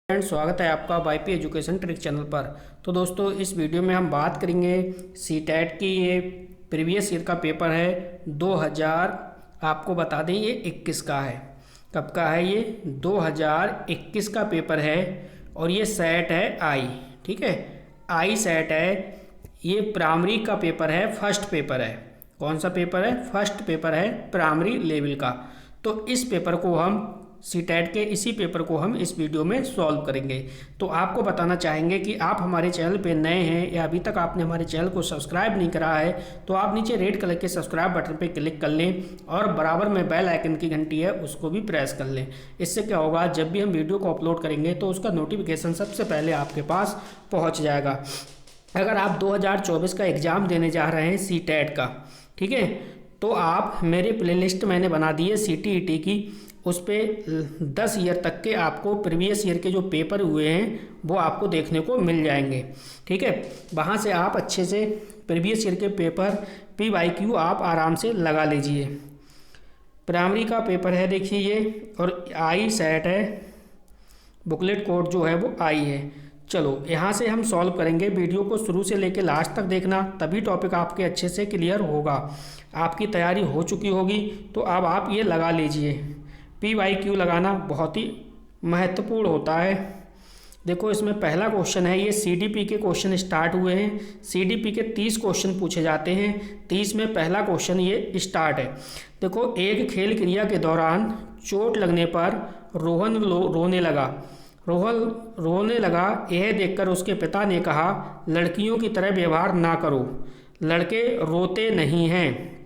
स्वागत है आपका वाईपी एजुकेशन ट्रिक चैनल पर। तो दोस्तों, इस वीडियो में हम बात करेंगे सीटेट की। ये प्रीवियस ईयर का पेपर है 2000, आपको बता दें ये 21 का है। कब का है ये? 2021 का पेपर है और ये सेट है आई। ठीक है, आई सेट है। ये प्राइमरी का पेपर है, फर्स्ट पेपर है। कौन सा पेपर है? फर्स्ट पेपर है प्राइमरी लेवल का। तो इस पेपर को हम सीटेट के इसी पेपर को हम इस वीडियो में सॉल्व करेंगे। तो आपको बताना चाहेंगे कि आप हमारे चैनल पे नए हैं या अभी तक आपने हमारे चैनल को सब्सक्राइब नहीं करा है तो आप नीचे रेड कलर के सब्सक्राइब बटन पे क्लिक कर लें और बराबर में बेल आइकन की घंटी है उसको भी प्रेस कर लें। इससे क्या होगा, जब भी हम वीडियो को अपलोड करेंगे तो उसका नोटिफिकेशन सबसे पहले आपके पास पहुँच जाएगा। अगर आप 2024 का एग्ज़ाम देने जा रहे हैं सीटेट का, ठीक है, तो आप मेरी प्लेलिस्ट मैंने बना दी है सीटीईटी की। उस पर 10 ईयर तक के आपको प्रीवियस ईयर के जो पेपर हुए हैं वो आपको देखने को मिल जाएंगे। ठीक है, वहाँ से आप अच्छे से प्रीवियस ईयर के पेपर PYQ आप आराम से लगा लीजिए। प्राइमरी का पेपर है देखिए ये, और आई सेट है। बुकलेट कोड जो है वो आई है। चलो यहाँ से हम सॉल्व करेंगे। वीडियो को शुरू से लेकर लास्ट तक देखना, तभी टॉपिक आपके अच्छे से क्लियर होगा। आपकी तैयारी हो चुकी होगी तो अब आप ये लगा लीजिए। PYQ लगाना बहुत ही महत्वपूर्ण होता है। देखो, इसमें पहला क्वेश्चन है, ये CDP के क्वेश्चन स्टार्ट हुए हैं। CDP के 30 क्वेश्चन पूछे जाते हैं। 30 में पहला क्वेश्चन ये स्टार्ट है। देखो, एक खेल क्रिया के दौरान चोट लगने पर रोहन रोने लगा। रोहन रोने लगा, यह देखकर उसके पिता ने कहा, लड़कियों की तरह व्यवहार ना करो, लड़के रोते नहीं हैं।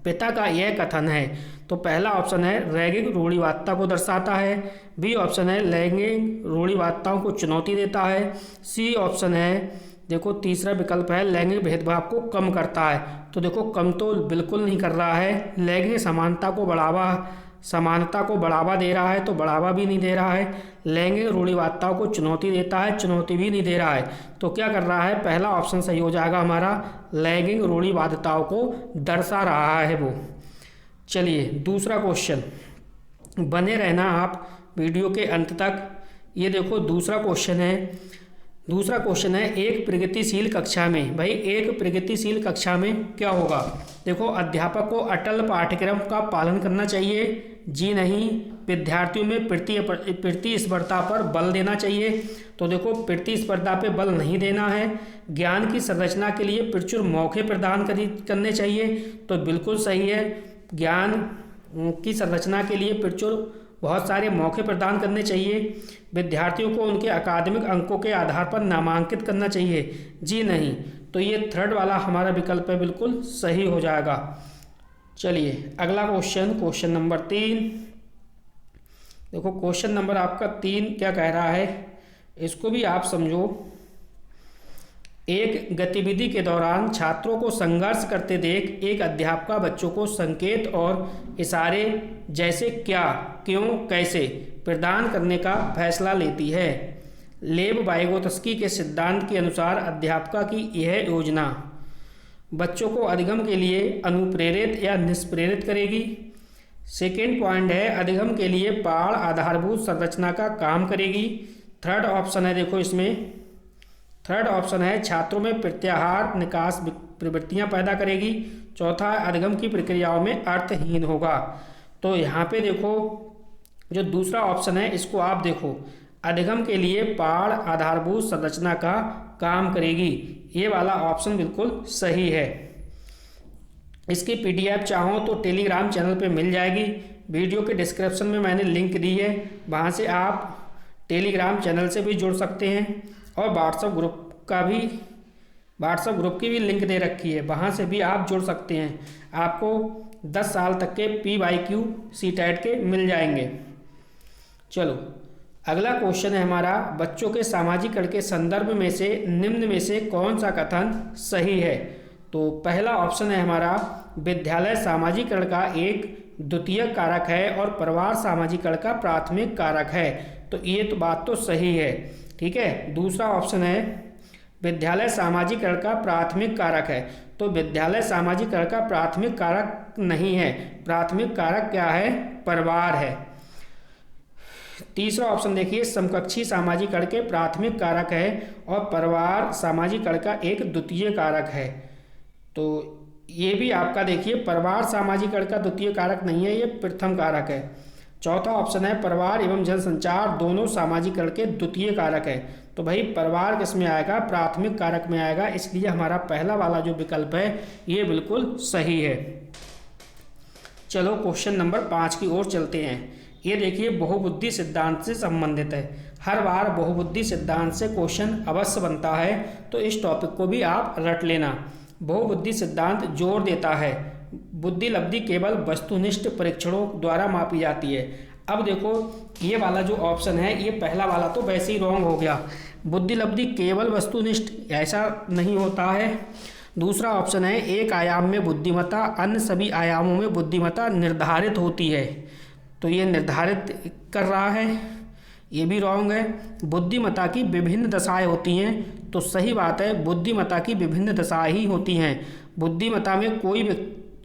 पिता का यह कथन है। तो पहला ऑप्शन है रैगिंग रूढ़िवादिता को दर्शाता है। बी ऑप्शन है लैंगिक रूढ़िवादिताओं को चुनौती देता है। सी ऑप्शन है, देखो तीसरा विकल्प है लैंगिक भेदभाव को कम करता है। तो देखो, कम तो बिल्कुल नहीं कर रहा है। लैंगिक समानता को बढ़ावा दे रहा है तो बढ़ावा भी नहीं दे रहा है। लैंगिक रूढ़िवादिताओं को चुनौती देता है, चुनौती भी नहीं दे रहा है। तो क्या कर रहा है? पहला ऑप्शन सही हो जाएगा हमारा, लैंगिक रूढ़िवादिताओं को दर्शा रहा है वो। चलिए दूसरा क्वेश्चन, बने रहना आप वीडियो के अंत तक। ये देखो दूसरा क्वेश्चन है, एक प्रगतिशील कक्षा में। भाई, एक प्रगतिशील कक्षा में क्या होगा? देखो, अध्यापक को अटल पाठ्यक्रम का पालन करना चाहिए। जी नहीं। विद्यार्थियों में प्रतिस्पर्धा पर बल देना चाहिए। तो देखो, प्रतिस्पर्धा पे बल नहीं देना है। ज्ञान की संरचना के लिए प्रचुर मौके प्रदान करने चाहिए। तो बिल्कुल सही है, ज्ञान की संरचना के लिए प्रचुर बहुत सारे मौके प्रदान करने चाहिए। विद्यार्थियों को उनके अकादमिक अंकों के आधार पर नामांकित करना चाहिए। जी नहीं। तो ये थर्ड वाला हमारा विकल्प है, बिल्कुल सही हो जाएगा। चलिए अगला क्वेश्चन नंबर 3। देखो, क्वेश्चन नंबर आपका 3 क्या कह रहा है, इसको भी आप समझो। एक गतिविधि के दौरान छात्रों को संघर्ष करते देख एक अध्यापिका बच्चों को संकेत और इशारे जैसे क्या, क्यों, कैसे प्रदान करने का फैसला लेती है। लेब वाइगोत्स्की के सिद्धांत के अनुसार अध्यापिका की यह योजना बच्चों को अधिगम के लिए अनुप्रेरित या निष्प्रेरित करेगी। सेकेंड पॉइंट है, अधिगम के लिए पाढ़ आधारभूत संरचना का काम करेगी। थर्ड ऑप्शन है, देखो इसमें थर्ड ऑप्शन है छात्रों में प्रत्याहार निकास प्रवृत्तियां पैदा करेगी। चौथा है अधिगम की प्रक्रियाओं में अर्थहीन होगा। तो यहाँ पे देखो, जो दूसरा ऑप्शन है इसको आप देखो, अधिगम के लिए पाढ़ आधारभूत संरचना का काम करेगी। ये वाला ऑप्शन बिल्कुल सही है। इसकी PDF चाहो तो टेलीग्राम चैनल पे मिल जाएगी। वीडियो के डिस्क्रिप्शन में मैंने लिंक दी है, वहाँ से आप टेलीग्राम चैनल से भी जुड़ सकते हैं और व्हाट्सएप ग्रुप की भी लिंक दे रखी है, वहाँ से भी आप जुड़ सकते हैं। आपको 10 साल तक के PYQ सीटेट के मिल जाएंगे। चलो अगला क्वेश्चन है हमारा, बच्चों के सामाजिकरण के संदर्भ में से निम्न में से कौन सा कथन सही है। तो पहला ऑप्शन है हमारा, विद्यालय सामाजिकरण का एक द्वितीयक कारक है और परिवार सामाजिकरण का प्राथमिक कारक है। तो ये तो बात तो सही है। ठीक है, दूसरा ऑप्शन है विद्यालय सामाजिकरण का प्राथमिक कारक है। तो विद्यालय सामाजिकरण का प्राथमिक कारक नहीं है। प्राथमिक कारक क्या है? परिवार है। तीसरा ऑप्शन देखिए, समकक्षी सामाजिक कण के प्राथमिक कारक है और परिवार सामाजिक कण का एक द्वितीय कारक है। तो ये भी आपका देखिए, परिवार सामाजिक कण का द्वितीय कारक नहीं है, ये प्रथम कारक है। चौथा ऑप्शन है, परिवार एवं जनसंचार दोनों सामाजिक कण के द्वितीय कारक है। तो भाई परिवार किस में आएगा, प्राथमिक कारक में आएगा, इसलिए हमारा पहला वाला जो विकल्प है ये बिल्कुल सही है। चलो क्वेश्चन नंबर 5 की ओर चलते हैं। ये देखिए बहुबुद्धि सिद्धांत से संबंधित है। हर बार बहुबुद्धि सिद्धांत से क्वेश्चन अवश्य बनता है, तो इस टॉपिक को भी आप रट लेना। बहुबुद्धि सिद्धांत जोर देता है बुद्धि लब्धि केवल वस्तुनिष्ठ परीक्षणों द्वारा मापी जाती है। अब देखो ये वाला जो ऑप्शन है, ये पहला वाला तो वैसे ही रॉन्ग हो गया। बुद्धि लब्धि केवल वस्तुनिष्ठ ऐसा नहीं होता है। दूसरा ऑप्शन है, एक आयाम में बुद्धिमत्ता अन्य सभी आयामों में बुद्धिमत्ता निर्धारित होती है, तो ये निर्धारित कर रहा है, ये भी रॉन्ग है। बुद्धिमत्ता की विभिन्न दशाएं होती हैं, तो सही बात है, बुद्धिमत्ता की विभिन्न दशाएं ही होती हैं। बुद्धिमत्ता में कोई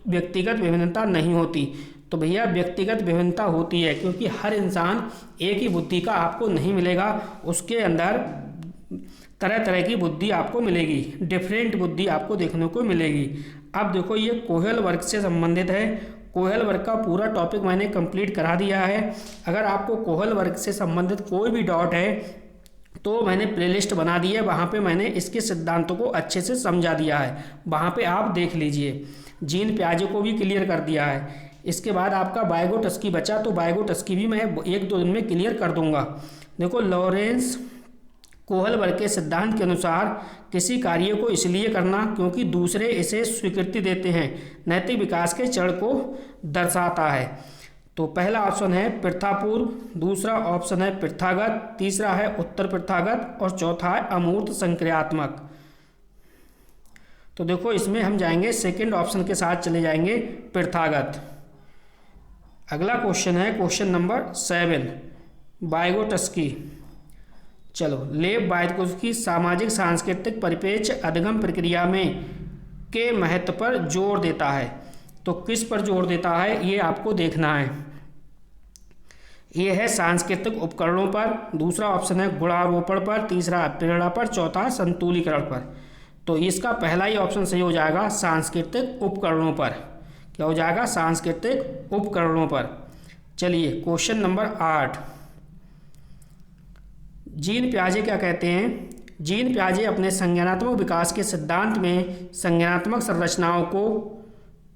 व्यक्तिगत विभिन्नता नहीं होती। तो भैया व्यक्तिगत विभिन्नता होती है, क्योंकि हर इंसान एक ही बुद्धि का आपको नहीं मिलेगा, उसके अंदर तरह तरह की बुद्धि आपको मिलेगी, डिफरेंट बुद्धि आपको देखने को मिलेगी। अब देखो ये कोहेल वर्ग से संबंधित है। कोहेल वर्ग का पूरा टॉपिक मैंने कंप्लीट करा दिया है। अगर आपको कोहेल वर्ग से संबंधित कोई भी डाउट है तो मैंने प्लेलिस्ट बना दी है, वहाँ पे मैंने इसके सिद्धांतों को अच्छे से समझा दिया है, वहाँ पे आप देख लीजिए। जीन प्याजे को भी क्लियर कर दिया है। इसके बाद आपका बायगोटस्की बचा, तो बायगोटस्की भी मैं 1-2 दिन में क्लियर कर दूंगा। देखो लॉरेंस कोहल वर्ग के सिद्धांत के अनुसार किसी कार्य को इसलिए करना क्योंकि दूसरे इसे स्वीकृति देते हैं, नैतिक विकास के चरण को दर्शाता है। तो पहला ऑप्शन है प्रथापूर्व, दूसरा ऑप्शन है प्रथागत, तीसरा है उत्तर प्रथागत और चौथा है अमूर्त संक्रियात्मक। तो देखो इसमें हम जाएंगे सेकंड ऑप्शन के साथ चले जाएंगे, प्रथागत। अगला क्वेश्चन है क्वेश्चन नंबर 7, बायगोटस्की। चलो लेव बायगोटस्की सामाजिक सांस्कृतिक परिप्रेक्ष्य अधिगम प्रक्रिया में के महत्व पर जोर देता है। तो किस पर जोर देता है ये आपको देखना है। ये है सांस्कृतिक उपकरणों पर, दूसरा ऑप्शन है गुणारोपण पर, तीसरा प्रेरणा पर, चौथा संतुलीकरण पर। तो इसका पहला ही ऑप्शन सही हो जाएगा, सांस्कृतिक उपकरणों पर। क्या हो जाएगा, सांस्कृतिक उपकरणों पर। चलिए क्वेश्चन नंबर 8, जीन प्याजे क्या कहते हैं। जीन प्याजे अपने संज्ञानात्मक विकास के सिद्धांत में संज्ञानात्मक संरचनाओं को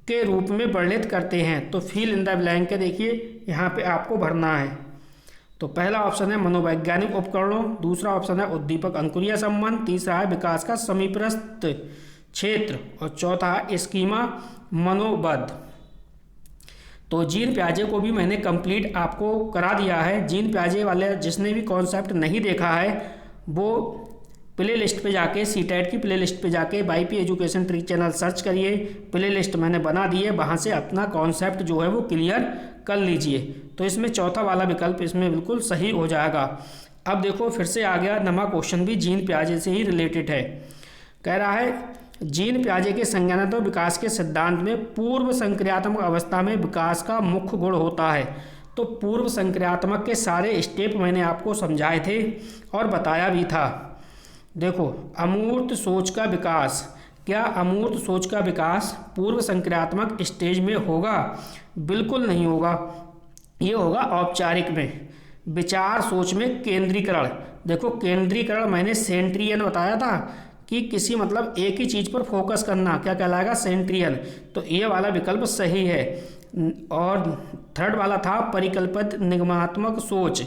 के रूप में वर्णित करते हैं। तो फिल इन द ब्लैंक है, देखिए यहाँ पे आपको भरना है। तो पहला ऑप्शन है मनोवैज्ञानिक उपकरणों, दूसरा ऑप्शन है उद्दीपक अंकुरीय संबंध, तीसरा है विकास का समीपस्थ क्षेत्र और चौथा है स्कीमा मनोबद्ध। तो जीन प्याजे को भी मैंने कंप्लीट आपको करा दिया है। जीन प्याजे वाले जिसने भी कॉन्सेप्ट नहीं देखा है वो प्ले लिस्ट पे जाके, सीटेट की प्ले लिस्ट पे जाके YP education trick channel search करिए, प्ले लिस्ट मैंने बना दी है, वहाँ से अपना कॉन्सेप्ट जो है वो क्लियर कर लीजिए। तो इसमें चौथा वाला विकल्प इसमें बिल्कुल सही हो जाएगा। अब देखो फिर से आ गया नमा क्वेश्चन भी जीन प्याजे से ही रिलेटेड है। कह रहा है जीन प्याजे के संज्ञानात्मक विकास के सिद्धांत में पूर्व संक्रियात्मक अवस्था में विकास का मुख्य गुण होता है। तो पूर्व संक्रियात्मक के सारे स्टेप मैंने आपको समझाए थे और बताया भी था। देखो अमूर्त सोच का विकास, क्या अमूर्त सोच का विकास पूर्व संक्रियात्मक स्टेज में होगा? बिल्कुल नहीं होगा, ये होगा औपचारिक में। विचार सोच में केंद्रीकरण, देखो केंद्रीकरण मैंने सेंट्रियन बताया था कि किसी मतलब एक ही चीज़ पर फोकस करना, क्या कहलाएगा, सेंट्रियन। तो ये वाला विकल्प सही है। और थर्ड वाला था परिकल्पित निगमात्मक सोच,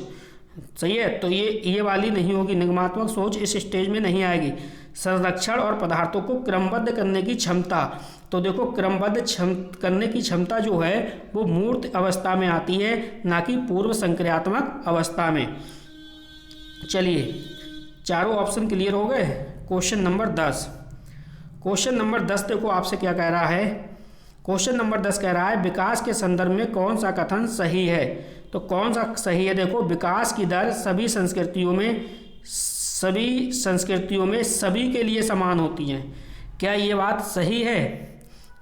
सही है। तो ये वाली नहीं होगी, निगमात्मक सोच इस स्टेज में नहीं आएगी। संरक्षण और पदार्थों को क्रमबद्ध करने की क्षमता, तो देखो क्रमबद्ध करने की क्षमता जो है वो मूर्त अवस्था में आती है, ना कि पूर्व संक्रियात्मक अवस्था में। चलिए चारों ऑप्शन क्लियर हो गए। क्वेश्चन नंबर 10, क्वेश्चन नंबर 10 देखो आपसे क्या कह रहा है। क्वेश्चन नंबर 10 कह रहा है विकास के संदर्भ में कौन सा कथन सही है। तो कौन सा सही है, देखो विकास की दर सभी संस्कृतियों में सभी के लिए समान होती है। क्या ये बात सही है?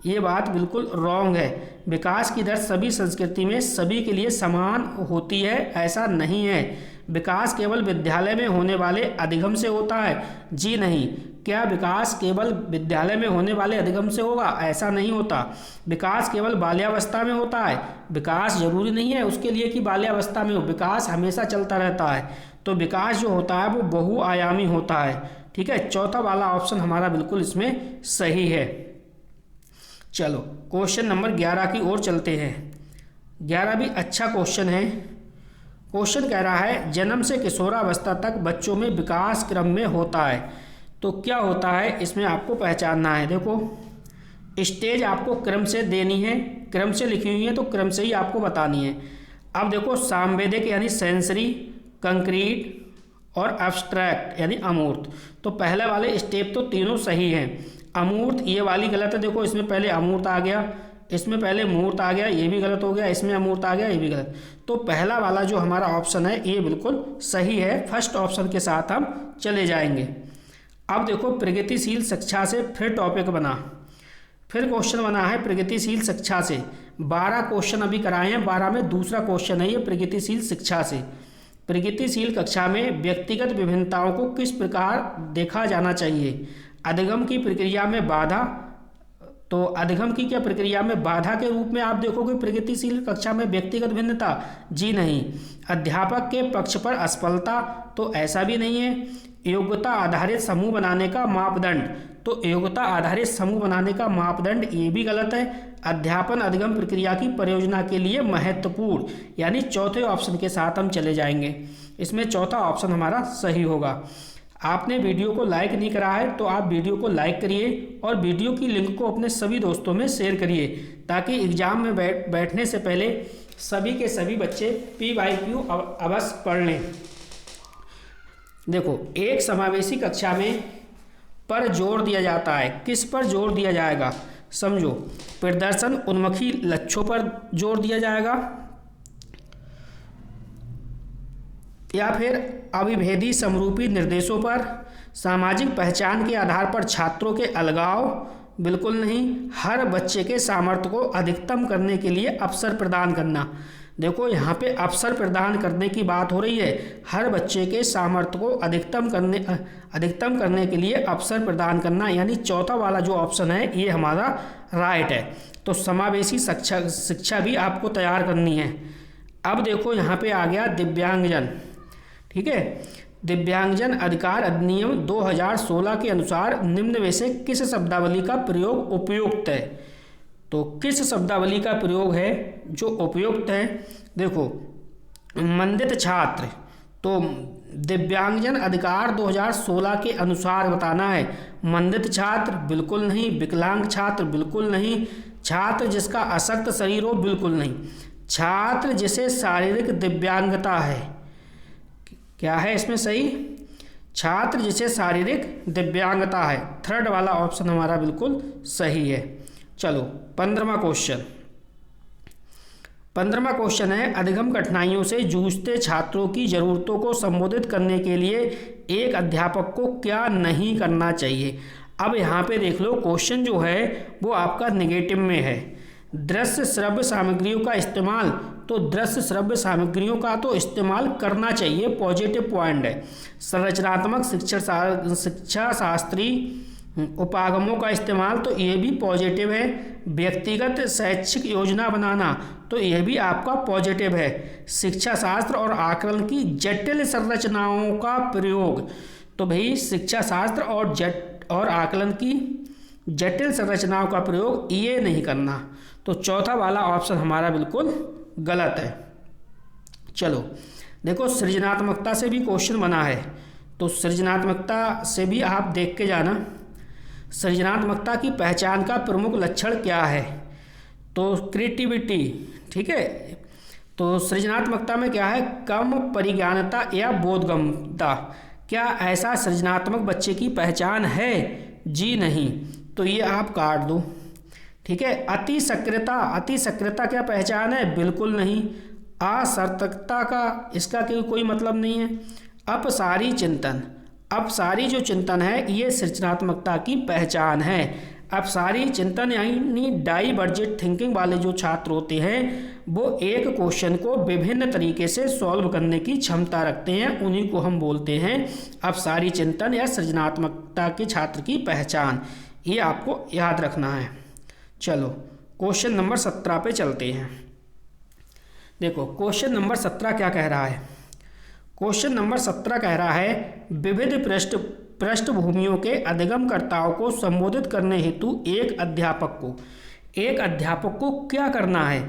ये बात बिल्कुल रॉन्ग है। विकास की दर सभी संस्कृति में सभी के लिए समान होती है, ऐसा नहीं है। विकास केवल विद्यालय में होने वाले अधिगम से होता है? जी नहीं। क्या विकास केवल विद्यालय में होने वाले अधिगम से होगा? ऐसा नहीं होता। विकास केवल बाल्यावस्था में होता है? विकास जरूरी नहीं है उसके लिए कि बाल्यावस्था में हो, विकास हमेशा चलता रहता है। तो विकास जो होता है वो बहुआयामी होता है। ठीक है, चौथा वाला ऑप्शन हमारा बिल्कुल इसमें सही है। चलो क्वेश्चन नंबर 11 की ओर चलते हैं। 11 भी अच्छा क्वेश्चन है। क्वेश्चन कह रहा है जन्म से किशोरावस्था तक बच्चों में विकास क्रम में होता है। तो क्या होता है इसमें आपको पहचानना है। देखो स्टेज आपको क्रम से देनी है, क्रम से लिखी हुई है तो क्रम से ही आपको बतानी है। अब देखो सांवेदिक यानी सेंसरी, कंक्रीट और एब्स्ट्रैक्ट यानी अमूर्त। तो पहले वाले स्टेप तो तीनों सही हैं। अमूर्त ये वाली गलत है, देखो इसमें पहले अमूर्त आ गया, इसमें पहले मूर्त आ गया, ये भी गलत हो गया, इसमें अमूर्त आ गया, ये भी गलत। तो पहला वाला जो हमारा ऑप्शन है ये बिल्कुल सही है। फर्स्ट ऑप्शन के साथ हम चले जाएंगे। अब देखो प्रगतिशील शिक्षा से फिर टॉपिक बना, फिर क्वेश्चन बना है प्रगतिशील शिक्षा से। 12 क्वेश्चन अभी कराए हैं, 12 में दूसरा क्वेश्चन है ये प्रगतिशील शिक्षा से। प्रगतिशील कक्षा में व्यक्तिगत विभिन्नताओं को किस प्रकार देखा जाना चाहिए? अधिगम की प्रक्रिया में बाधा, तो अधिगम की क्या प्रक्रिया में बाधा के रूप में आप देखोगे प्रगतिशील कक्षा में व्यक्तिगत भिन्नता? जी नहीं। अध्यापक के पक्ष पर असफलता, तो ऐसा भी नहीं है। योग्यता आधारित समूह बनाने का मापदंड, तो योग्यता आधारित समूह बनाने का मापदंड ये भी गलत है। अध्यापन अधिगम प्रक्रिया की परियोजना के लिए महत्वपूर्ण, यानी चौथे ऑप्शन के साथ हम चले जाएंगे। इसमें चौथा ऑप्शन हमारा सही होगा। आपने वीडियो को लाइक नहीं करा है तो आप वीडियो को लाइक करिए और वीडियो की लिंक को अपने सभी दोस्तों में शेयर करिए, ताकि एग्जाम में बैठने से पहले सभी के सभी बच्चे PYQ अवश्य पढ़ लें। देखो एक समावेशी कक्षा में पर जोर दिया जाता है, किस पर जोर दिया जाएगा? समझो, प्रदर्शन उन्मुखी लक्ष्यों पर जोर दिया जाएगा, या फिर अभिभेदी समरूपी निर्देशों पर, सामाजिक पहचान के आधार पर छात्रों के अलगाव, बिल्कुल नहीं। हर बच्चे के सामर्थ्य को अधिकतम करने के लिए अवसर प्रदान करना। देखो यहाँ पे अवसर प्रदान करने की बात हो रही है। हर बच्चे के सामर्थ्य को अधिकतम करने के लिए अवसर प्रदान करना, यानी चौथा वाला जो ऑप्शन है ये हमारा राइट है। तो समावेशी शिक्षा भी आपको तैयार करनी है। अब देखो यहाँ पे आ गया दिव्यांगजन। ठीक है, दिव्यांगजन अधिकार अधिनियम 2016 के अनुसार निम्न में से किस शब्दावली का प्रयोग उपयुक्त है? तो किस शब्दावली का प्रयोग है जो उपयुक्त है? देखो मंदित छात्र, तो दिव्यांगजन अधिकार 2016 के अनुसार बताना है। मंदित छात्र बिल्कुल नहीं, विकलांग छात्र बिल्कुल नहीं, छात्र जिसका अशक्त शरीर हो बिल्कुल नहीं, छात्र जिसे शारीरिक दिव्यांगता है। क्या है इसमें सही? छात्र जिसे शारीरिक दिव्यांगता है। थर्ड वाला ऑप्शन हमारा बिल्कुल सही है। चलो 15वां क्वेश्चन। 15वां क्वेश्चन है अधिगम कठिनाइयों से जूझते छात्रों की जरूरतों को संबोधित करने के लिए एक अध्यापक को क्या नहीं करना चाहिए? अब यहाँ पे देख लो क्वेश्चन जो है वो आपका नेगेटिव में है। दृश्य श्रव्य सामग्रियों का इस्तेमाल, तो दृश्य श्रव्य सामग्रियों का तो इस्तेमाल करना चाहिए, पॉजिटिव पॉइंट है। संरचनात्मक शिक्षा शास्त्री उपागमों का इस्तेमाल, तो ये भी पॉजिटिव है। व्यक्तिगत शैक्षिक योजना बनाना, तो यह भी आपका पॉजिटिव है। शिक्षा शास्त्र और आकलन की जटिल संरचनाओं का प्रयोग, तो भाई शिक्षा शास्त्र और आकलन की जटिल संरचनाओं का प्रयोग ये नहीं करना। तो चौथा वाला ऑप्शन हमारा बिल्कुल गलत है। चलो देखो सृजनात्मकता से भी क्वेश्चन बना है, तो सृजनात्मकता से भी आप देख के जाना। सृजनात्मकता की पहचान का प्रमुख लक्षण क्या है? तो क्रिएटिविटी। ठीक है, तो सृजनात्मकता में क्या है? कम परिज्ञानता या बोधगम्यता। क्या ऐसा सृजनात्मक बच्चे की पहचान है? जी नहीं, तो ये आप काट दो। ठीक है, अति सक्रियता क्या पहचान है? बिल्कुल नहीं। असतर्कता का इसका कोई मतलब नहीं है। अपसारी चिंतन, अपसारी जो चिंतन है ये सृजनात्मकता की पहचान है। अब सारी चिंतन यानी डाइवर्जेंट थिंकिंग वाले जो छात्र होते हैं वो एक क्वेश्चन को विभिन्न तरीके से सॉल्व करने की क्षमता रखते हैं, उन्हीं को हम बोलते हैं अब सारी चिंतन या सृजनात्मकता के छात्र की पहचान। ये आपको याद रखना है। चलो क्वेश्चन नंबर 17 पे चलते हैं। देखो क्वेश्चन नंबर 17 क्या कह रहा है। क्वेश्चन नंबर 17 कह रहा है विविध पृष्ठभूमियों के अधिगमकर्ताओं को संबोधित करने हेतु एक अध्यापक को क्या करना है।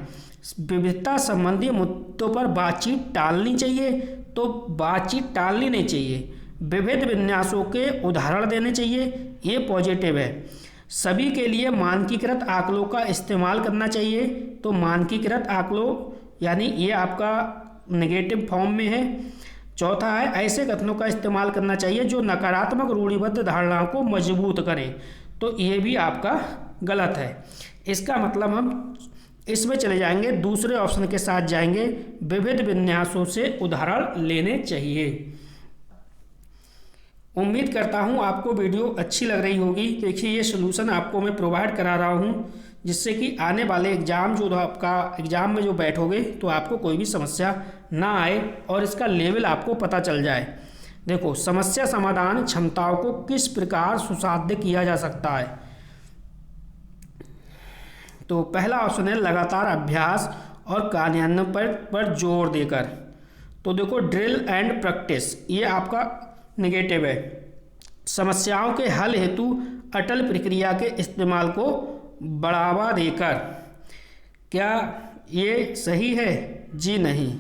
विविधता संबंधी मुद्दों पर बातचीत टालनी चाहिए, तो बातचीत टालनी नहीं चाहिए। विविध विन्यासों के उदाहरण देने चाहिए, ये पॉजिटिव है। सभी के लिए मानकीकृत आंकड़ों का इस्तेमाल करना चाहिए, तो मानकीकृत आंकड़ों यानी ये आपका नेगेटिव फॉर्म में है। चौथा है ऐसे कथनों का इस्तेमाल करना चाहिए जो नकारात्मक रूढ़िबद्ध धारणाओं को मजबूत करें, तो ये भी आपका गलत है। इसका मतलब हम इसमें चले जाएंगे, दूसरे ऑप्शन के साथ जाएंगे, विविध विन्यासों से उदाहरण लेने चाहिए। उम्मीद करता हूँ आपको वीडियो अच्छी लग रही होगी। देखिए ये सलूशन आपको मैं प्रोवाइड करा रहा हूँ जिससे कि आने वाले एग्ज़ाम जो आपका एग्ज़ाम में जो बैठोगे तो आपको कोई भी समस्या ना आए और इसका लेवल आपको पता चल जाए। देखो समस्या समाधान क्षमताओं को किस प्रकार सुसाध्य किया जा सकता है। तो पहला ऑप्शन है लगातार अभ्यास और कार्यान्वयन पर जोर देकर। तो देखो ड्रिल एंड प्रैक्टिस ये आपका नेगेटिव है। समस्याओं के हल हेतु अटल प्रक्रिया के इस्तेमाल को बढ़ावा देकर, क्या ये सही है? जी नहीं।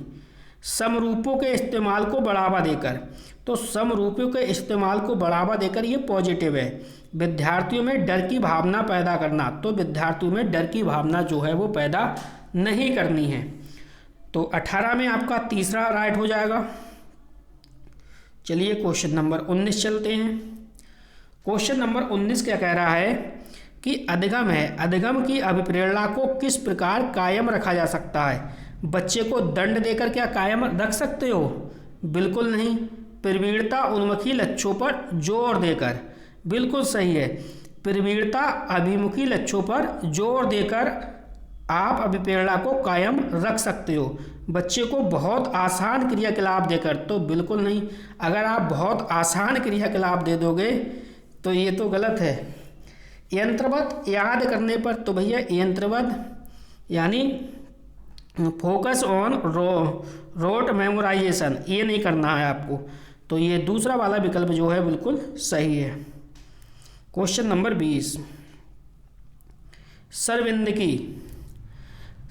समरूपों के इस्तेमाल को बढ़ावा देकर, तो समरूपों के इस्तेमाल को बढ़ावा देकर ये पॉजिटिव है। विद्यार्थियों में डर की भावना पैदा करना, तो विद्यार्थियों में डर की भावना जो है वो पैदा नहीं करनी है। तो 18 में आपका तीसरा राइट हो जाएगा। चलिए क्वेश्चन नंबर 19 चलते हैं। क्वेश्चन नंबर 19 क्या कह रहा है कि अधिगम है, अधिगम की अभिप्रेरणा को किस प्रकार कायम रखा जा सकता है। बच्चे को दंड देकर क्या कायम रख सकते हो? बिल्कुल नहीं। प्रवीणता उन्मुखी लक्ष्यों पर जोर देकर, बिल्कुल सही है। प्रवीणता अभिमुखी लक्ष्यों पर जोर देकर आप अभिप्रेरणा को कायम रख सकते हो। बच्चे को बहुत आसान क्रियाकलाप देकर, तो बिल्कुल नहीं। अगर आप बहुत आसान क्रियाकलाप दे दोगे तो ये तो गलत है। यंत्रवत याद करने पर, तो भैया यंत्रवत यानी फोकस ऑन रोट मेमोराइजेशन, ये नहीं करना है आपको। तो ये दूसरा वाला विकल्प जो है बिल्कुल सही है। क्वेश्चन नंबर 20,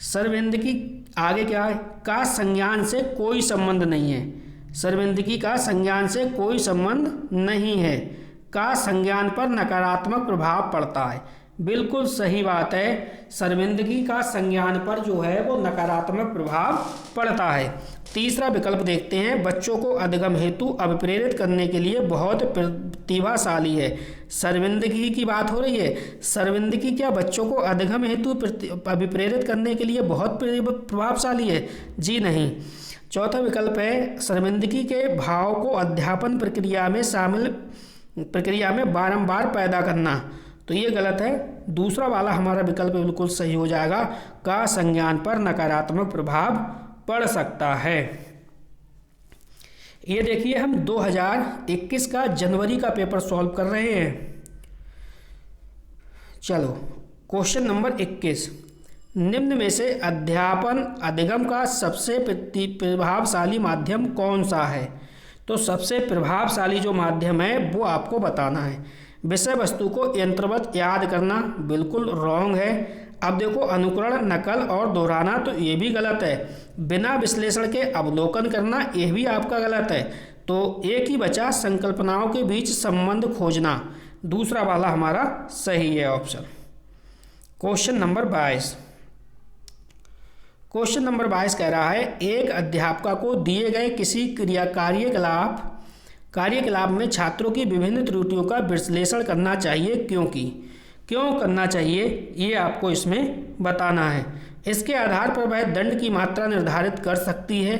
सर्वविंदकी आगे क्या है? का संज्ञान से कोई संबंध नहीं है। सर्वविंदकी का संज्ञान से कोई संबंध नहीं है। का संज्ञान पर नकारात्मक प्रभाव पड़ता है, बिल्कुल सही बात है। सर्वविंदकी का संज्ञान पर जो है वो नकारात्मक प्रभाव पड़ता है। तीसरा विकल्प देखते हैं, बच्चों को अधिगम हेतु अभिप्रेरित करने के लिए बहुत प्रतिभाशाली है। सर्वविंदकी की बात हो रही है। सर्वविंदकी क्या बच्चों को अधिगम हेतु अभिप्रेरित करने के लिए बहुत प्रभावशाली है? जी नहीं। चौथा विकल्प है, सर्वविंदकी के भाव को अध्यापन प्रक्रिया में बारंबार पैदा करना, तो ये गलत है। दूसरा वाला हमारा विकल्प बिल्कुल सही हो जाएगा। का संज्ञान पर नकारात्मक प्रभाव पड़ सकता है। ये देखिए हम 2021 का जनवरी का पेपर सॉल्व कर रहे हैं। चलो क्वेश्चन नंबर 21, निम्न में से अध्यापन अधिगम का सबसे प्रभावशाली माध्यम कौन सा है? तो सबसे प्रभावशाली जो माध्यम है वो आपको बताना है। विषय वस्तु को यंत्रवत याद करना बिल्कुल रॉन्ग है। अब देखो अनुकरण, नकल और दोहराना, तो ये भी गलत है। बिना विश्लेषण के अवलोकन करना, ये भी आपका गलत है। तो एक ही बचा संकल्पनाओं के बीच संबंध खोजना, दूसरा वाला हमारा सही है option. Question number 22, question number 22 कह रहा है, एक अध्यापक को दिए गए किसी कार्यकलाप में छात्रों की विभिन्न त्रुटियों का विश्लेषण करना चाहिए, क्यों करना चाहिए ये आपको इसमें बताना है। इसके आधार पर वह दंड की मात्रा निर्धारित कर सकती है,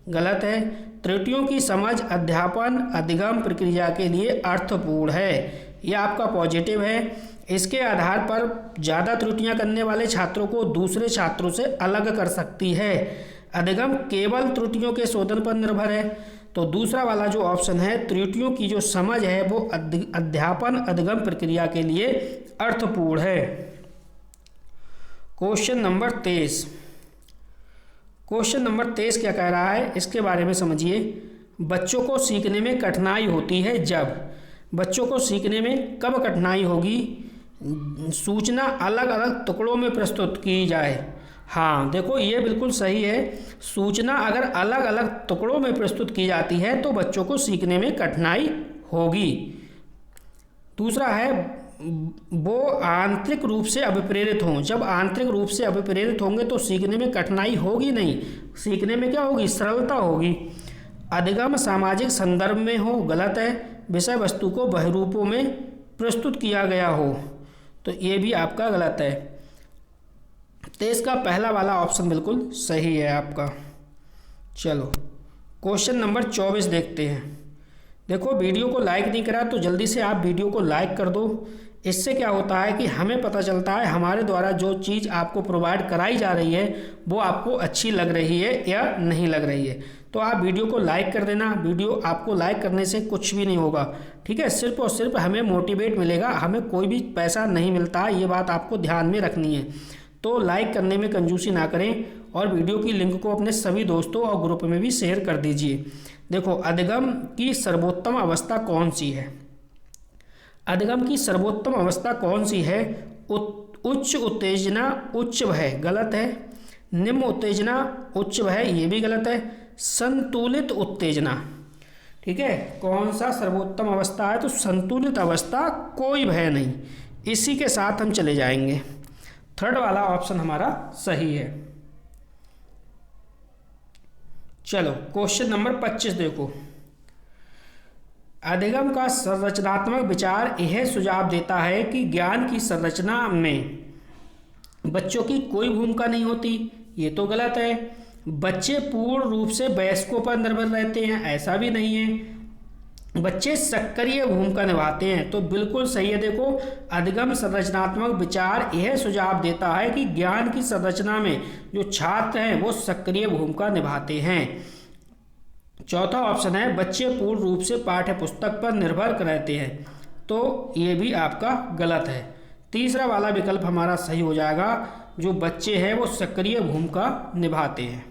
गलत है। त्रुटियों की समझ अध्यापन अधिगम प्रक्रिया के लिए अर्थपूर्ण है, यह आपका पॉजिटिव है। इसके आधार पर ज़्यादा त्रुटियां करने वाले छात्रों को दूसरे छात्रों से अलग कर सकती है। अधिगम केवल त्रुटियों के शोधन पर निर्भर है। तो दूसरा वाला जो ऑप्शन है, त्रुटियों की जो समझ है वो अध्यापन अधिगम प्रक्रिया के लिए अर्थपूर्ण है। Question number 23। क्वेश्चन नंबर 23 क्या कह रहा है, इसके बारे में समझिए। बच्चों को सीखने में कठिनाई होती है जब, बच्चों को सीखने में कब कठिनाई होगी? सूचना अलग अलग टुकड़ों में प्रस्तुत की जाए। हाँ देखो, ये बिल्कुल सही है। सूचना अगर अलग अलग टुकड़ों में प्रस्तुत की जाती है तो बच्चों को सीखने में कठिनाई होगी। दूसरा है, वो आंतरिक रूप से अभिप्रेरित हों। जब आंतरिक रूप से अभिप्रेरित होंगे तो सीखने में कठिनाई होगी नहीं, सीखने में क्या होगी? सरलता होगी। अधिगम सामाजिक संदर्भ में हो, गलत है। विषय वस्तु को बहुरूपों में प्रस्तुत किया गया हो, तो ये भी आपका गलत है। तो इसका पहला वाला ऑप्शन बिल्कुल सही है आपका। चलो क्वेश्चन नंबर 24 देखते हैं। देखो, वीडियो को लाइक नहीं करा तो जल्दी से आप वीडियो को लाइक कर दो। इससे क्या होता है कि हमें पता चलता है हमारे द्वारा जो चीज़ आपको प्रोवाइड कराई जा रही है वो आपको अच्छी लग रही है या नहीं लग रही है। तो आप वीडियो को लाइक कर देना। वीडियो आपको लाइक करने से कुछ भी नहीं होगा, ठीक है। सिर्फ और सिर्फ हमें मोटिवेट मिलेगा, हमें कोई भी पैसा नहीं मिलता, ये बात आपको ध्यान में रखनी है। तो लाइक करने में कंजूसी ना करें और वीडियो की लिंक को अपने सभी दोस्तों और ग्रुप में भी शेयर कर दीजिए। देखो, अधिगम की सर्वोत्तम अवस्था कौन सी है? अधिगम की सर्वोत्तम अवस्था कौन सी है? उच्च उत्तेजना उच्च भय, गलत है। निम्न उत्तेजना उच्च भय, ये भी गलत है। संतुलित उत्तेजना, ठीक है। कौन सा सर्वोत्तम अवस्था है? तो संतुलित अवस्था, कोई भय नहीं। इसी के साथ हम चले जाएंगे। थर्ड वाला ऑप्शन हमारा सही है। चलो क्वेश्चन नंबर 25 देखो। अधिगम का संरचनात्मक विचार यह सुझाव देता है कि ज्ञान की संरचना में बच्चों की कोई भूमिका नहीं होती, ये तो गलत है। बच्चे पूर्ण रूप से वयस्कों पर निर्भर रहते हैं, ऐसा भी नहीं है। बच्चे सक्रिय भूमिका निभाते हैं, तो बिल्कुल सही है। देखो, अधिगम संरचनात्मक विचार यह सुझाव देता है कि ज्ञान की संरचना में जो छात्र हैं वो सक्रिय भूमिका निभाते हैं। चौथा ऑप्शन है, बच्चे पूर्ण रूप से पाठ्य पुस्तक पर निर्भर रहते हैं, तो ये भी आपका गलत है। तीसरा वाला विकल्प हमारा सही हो जाएगा, जो बच्चे हैं वो सक्रिय भूमिका निभाते हैं।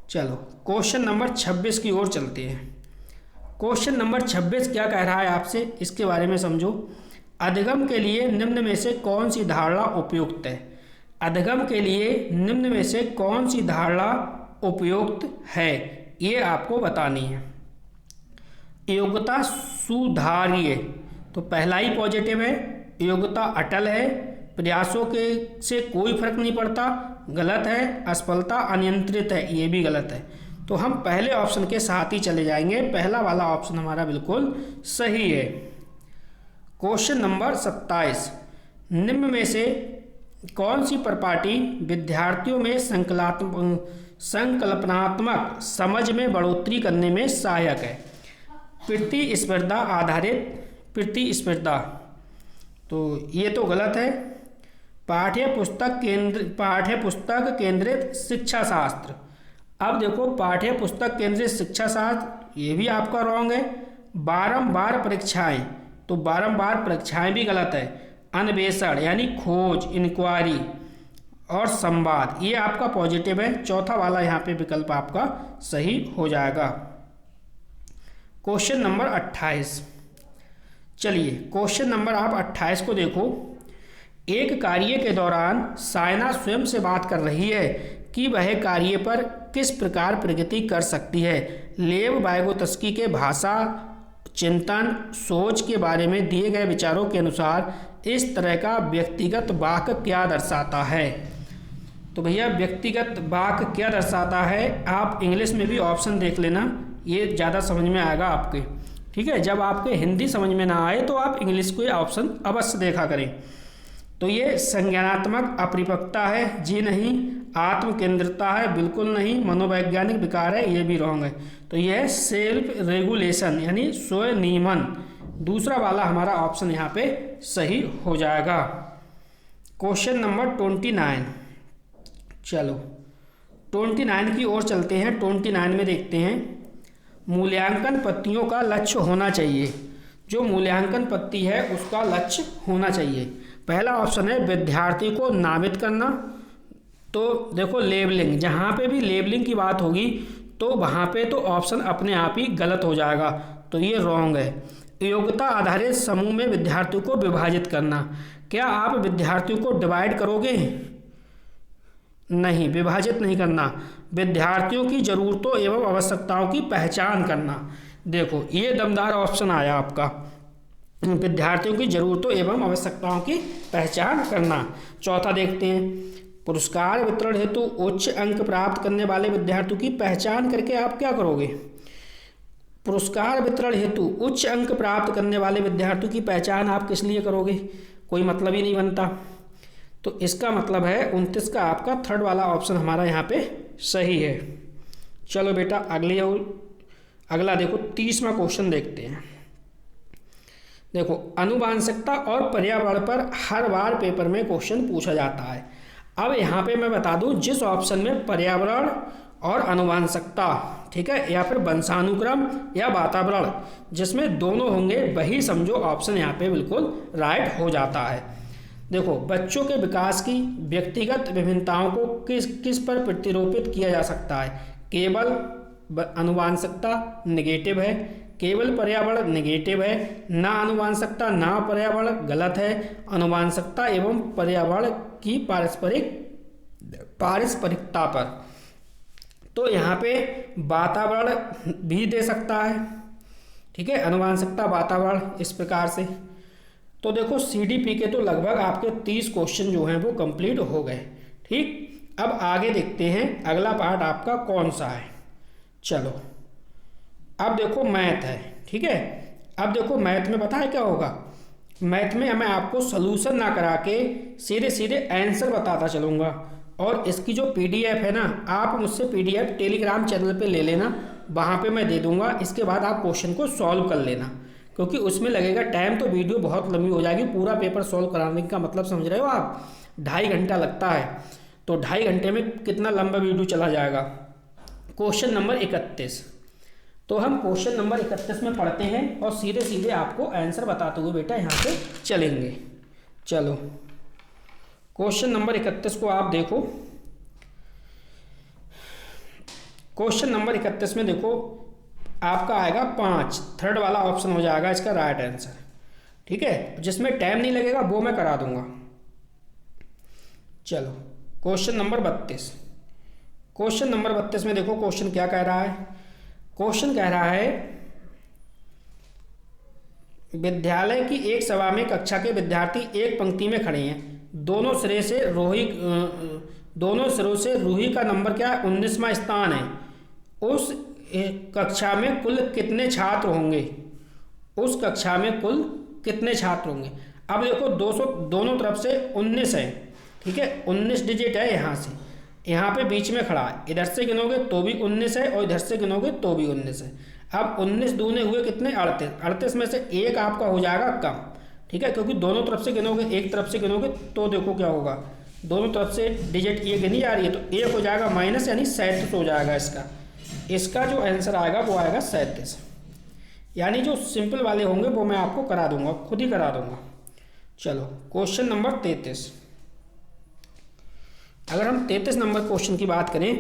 चलो क्वेश्चन नंबर 26 की ओर चलते हैं। क्वेश्चन नंबर 26 क्या कह रहा है आपसे, इसके बारे में समझो। अधिगम के लिए निम्न में से कौन सी धारणा उपयुक्त है? अधिगम के लिए निम्न में से कौन सी धारणा उपयुक्त है, ये आपको बतानी है। योग्यता सुधारिए, तो पहला ही पॉजिटिव है। योग्यता अटल है, प्रयासों के से कोई फर्क नहीं पड़ता, गलत है। असफलता अनियंत्रित है, ये भी गलत है। तो हम पहले ऑप्शन के साथ ही चले जाएंगे। पहला वाला ऑप्शन हमारा बिल्कुल सही है। क्वेश्चन नंबर 27, निम्न में से कौन सी प्रॉपर्टी विद्यार्थियों में संकल्पनात्मक समझ में बढ़ोतरी करने में सहायक है? प्रतिस्पर्धा आधारित प्रतिस्पर्धा, तो ये तो गलत है। पाठ्य पुस्तक केंद्रित शिक्षा शास्त्र, अब देखो पाठ्य पुस्तक केंद्रित शिक्षा शास्त्र, ये भी आपका रॉन्ग है। बारंबार परीक्षाएं, तो बारंबार परीक्षाएं भी गलत है। अन्वेषण यानी खोज, इंक्वायरी और संवाद, ये आपका पॉजिटिव है। चौथा वाला यहाँ पे विकल्प आपका सही हो जाएगा। क्वेश्चन नंबर 28, चलिए क्वेश्चन नंबर आप 28 को देखो। एक कार्य के दौरान सायना स्वयं से बात कर रही है कि वह कार्य पर किस प्रकार प्रगति कर सकती है। लेव वाइगोत्स्की के भाषा, चिंतन, सोच के बारे में दिए गए विचारों के अनुसार इस तरह का व्यक्तिगत वाक्य क्या दर्शाता है? तो भैया व्यक्तिगत वाक्य क्या दर्शाता है, आप इंग्लिश में भी ऑप्शन देख लेना, ये ज़्यादा समझ में आएगा आपके, ठीक है। जब आपके हिंदी समझ में ना आए तो आप इंग्लिश को ऑप्शन अवश्य देखा करें। तो ये संज्ञानात्मक अपरिपक्वता है, जी नहीं। आत्म केंद्रितता है, बिल्कुल नहीं। मनोवैज्ञानिक विकार है, ये भी रॉन्ग है। तो यह सेल्फ रेगुलेशन यानी स्वनियमन, दूसरा वाला हमारा ऑप्शन यहाँ पे सही हो जाएगा। Question number 29। चलो 29 की ओर चलते हैं। 29 में देखते हैं मूल्यांकन पत्तियों का लक्ष्य होना चाहिए। जो मूल्यांकन पत्ती है उसका लक्ष्य होना चाहिए। पहला ऑप्शन है विद्यार्थी को नामित करना। तो देखो लेबलिंग, जहाँ पे भी लेबलिंग की बात होगी तो वहाँ पे तो ऑप्शन अपने आप ही गलत हो जाएगा, तो ये रॉन्ग है। योग्यता आधारित समूह में विद्यार्थियों को विभाजित करना, क्या आप विद्यार्थियों को डिवाइड करोगे? नहीं, विभाजित नहीं करना। विद्यार्थियों की ज़रूरतों एवं आवश्यकताओं की पहचान करना। देखो ये दमदार ऑप्शन आया आपका, विद्यार्थियों की ज़रूरतों एवं आवश्यकताओं की पहचान करना। चौथा देखते हैं, पुरस्कार वितरण हेतु उच्च अंक प्राप्त करने वाले विद्यार्थियों की पहचान करके आप क्या करोगे? पुरस्कार वितरण हेतु उच्च अंक प्राप्त करने वाले विद्यार्थियों की पहचान आप किस लिए करोगे? कोई मतलब ही नहीं बनता। तो इसका मतलब है 29 का आपका थर्ड वाला ऑप्शन हमारा यहाँ पे सही है। चलो बेटा अगला देखो 30वां क्वेश्चन देखते हैं। देखो आनुवांशिकता और पर्यावरण पर हर बार पेपर में क्वेश्चन पूछा जाता है। अब यहाँ पे मैं बता दूँ, जिस ऑप्शन में पर्यावरण और आनुवांशिकता, ठीक है, या फिर वंशानुक्रम या वातावरण, जिसमें दोनों होंगे वही समझो ऑप्शन यहाँ पे बिल्कुल राइट हो जाता है। देखो बच्चों के विकास की व्यक्तिगत विभिन्नताओं को किस पर प्रतिरूपित किया जा सकता है? केवल आनुवांशिकता नेगेटिव है, केवल पर्यावरण नेगेटिव है, ना आनुवांशिकता ना पर्यावरण गलत है, आनुवांशिकता एवं पर्यावरण की पारस्परिकता पर। तो यहाँ पे वातावरण भी दे सकता है, ठीक है, आनुवांशिकता वातावरण इस प्रकार से। तो देखो CDP के तो लगभग आपके 30 क्वेश्चन जो हैं वो कंप्लीट हो गए। ठीक, अब आगे देखते हैं अगला पार्ट आपका कौन सा है। चलो अब देखो मैथ है, ठीक है। अब देखो मैथ में पता है क्या होगा? मैथ में मैं आपको सोल्यूशन ना करा के सीधे सीधे आंसर बताता चलूँगा, और इसकी जो PDF है ना, आप मुझसे PDF टेलीग्राम चैनल पे ले लेना, वहाँ पे मैं दे दूँगा। इसके बाद आप क्वेश्चन को सॉल्व कर लेना, क्योंकि उसमें लगेगा टाइम, तो वीडियो बहुत लंबी हो जाएगी। पूरा पेपर सॉल्व कराने का मतलब समझ रहे हो आप? 2.5 घंटा लगता है, तो 2.5 घंटे में कितना लंबा वीडियो चला जाएगा। Question number 31। तो हम क्वेश्चन नंबर 31 में पढ़ते हैं और सीधे सीधे आपको आंसर बताते हुए बेटा यहाँ से चलेंगे। चलो क्वेश्चन नंबर 31 को आप देखो। क्वेश्चन नंबर 31 में देखो आपका आएगा 5, थर्ड वाला ऑप्शन हो जाएगा इसका राइट आंसर, ठीक है। जिसमें टाइम नहीं लगेगा वो मैं करा दूंगा। चलो क्वेश्चन नंबर 32। क्वेश्चन नंबर 32 में देखो क्वेश्चन क्या कह रहा है। क्वेश्चन कह रहा है विद्यालय की एक सभा में कक्षा के विद्यार्थी एक पंक्ति में खड़े हैं। दोनों सिरों से रूही का नंबर क्या है? 19वां स्थान है। उस कक्षा में कुल कितने छात्र होंगे? उस कक्षा में कुल कितने छात्र होंगे? अब देखो 200 दोनों तरफ से 19 है, ठीक है, 19 डिजिट है यहाँ से, यहाँ पे बीच में खड़ा है। इधर से गिनोगे तो भी 19 है और इधर से गिनोगे तो भी 19 है। अब 19 दूने हुए कितने? 38। 38 में से एक आपका हो जाएगा कम, ठीक है, क्योंकि दोनों तरफ से गिनोगे, एक तरफ से गिनोगे तो देखो क्या होगा, दोनों तरफ से डिजिट ये गिनी जा रही है, तो एक हो जाएगा माइनस, यानी 37 हो जाएगा इसका जो आंसर आएगा वो आएगा 37। यानी जो सिंपल वाले होंगे वो मैं आपको करा दूंगा, खुद ही करा दूंगा। चलो क्वेश्चन नंबर 33। अगर हम 33 नंबर क्वेश्चन की बात करें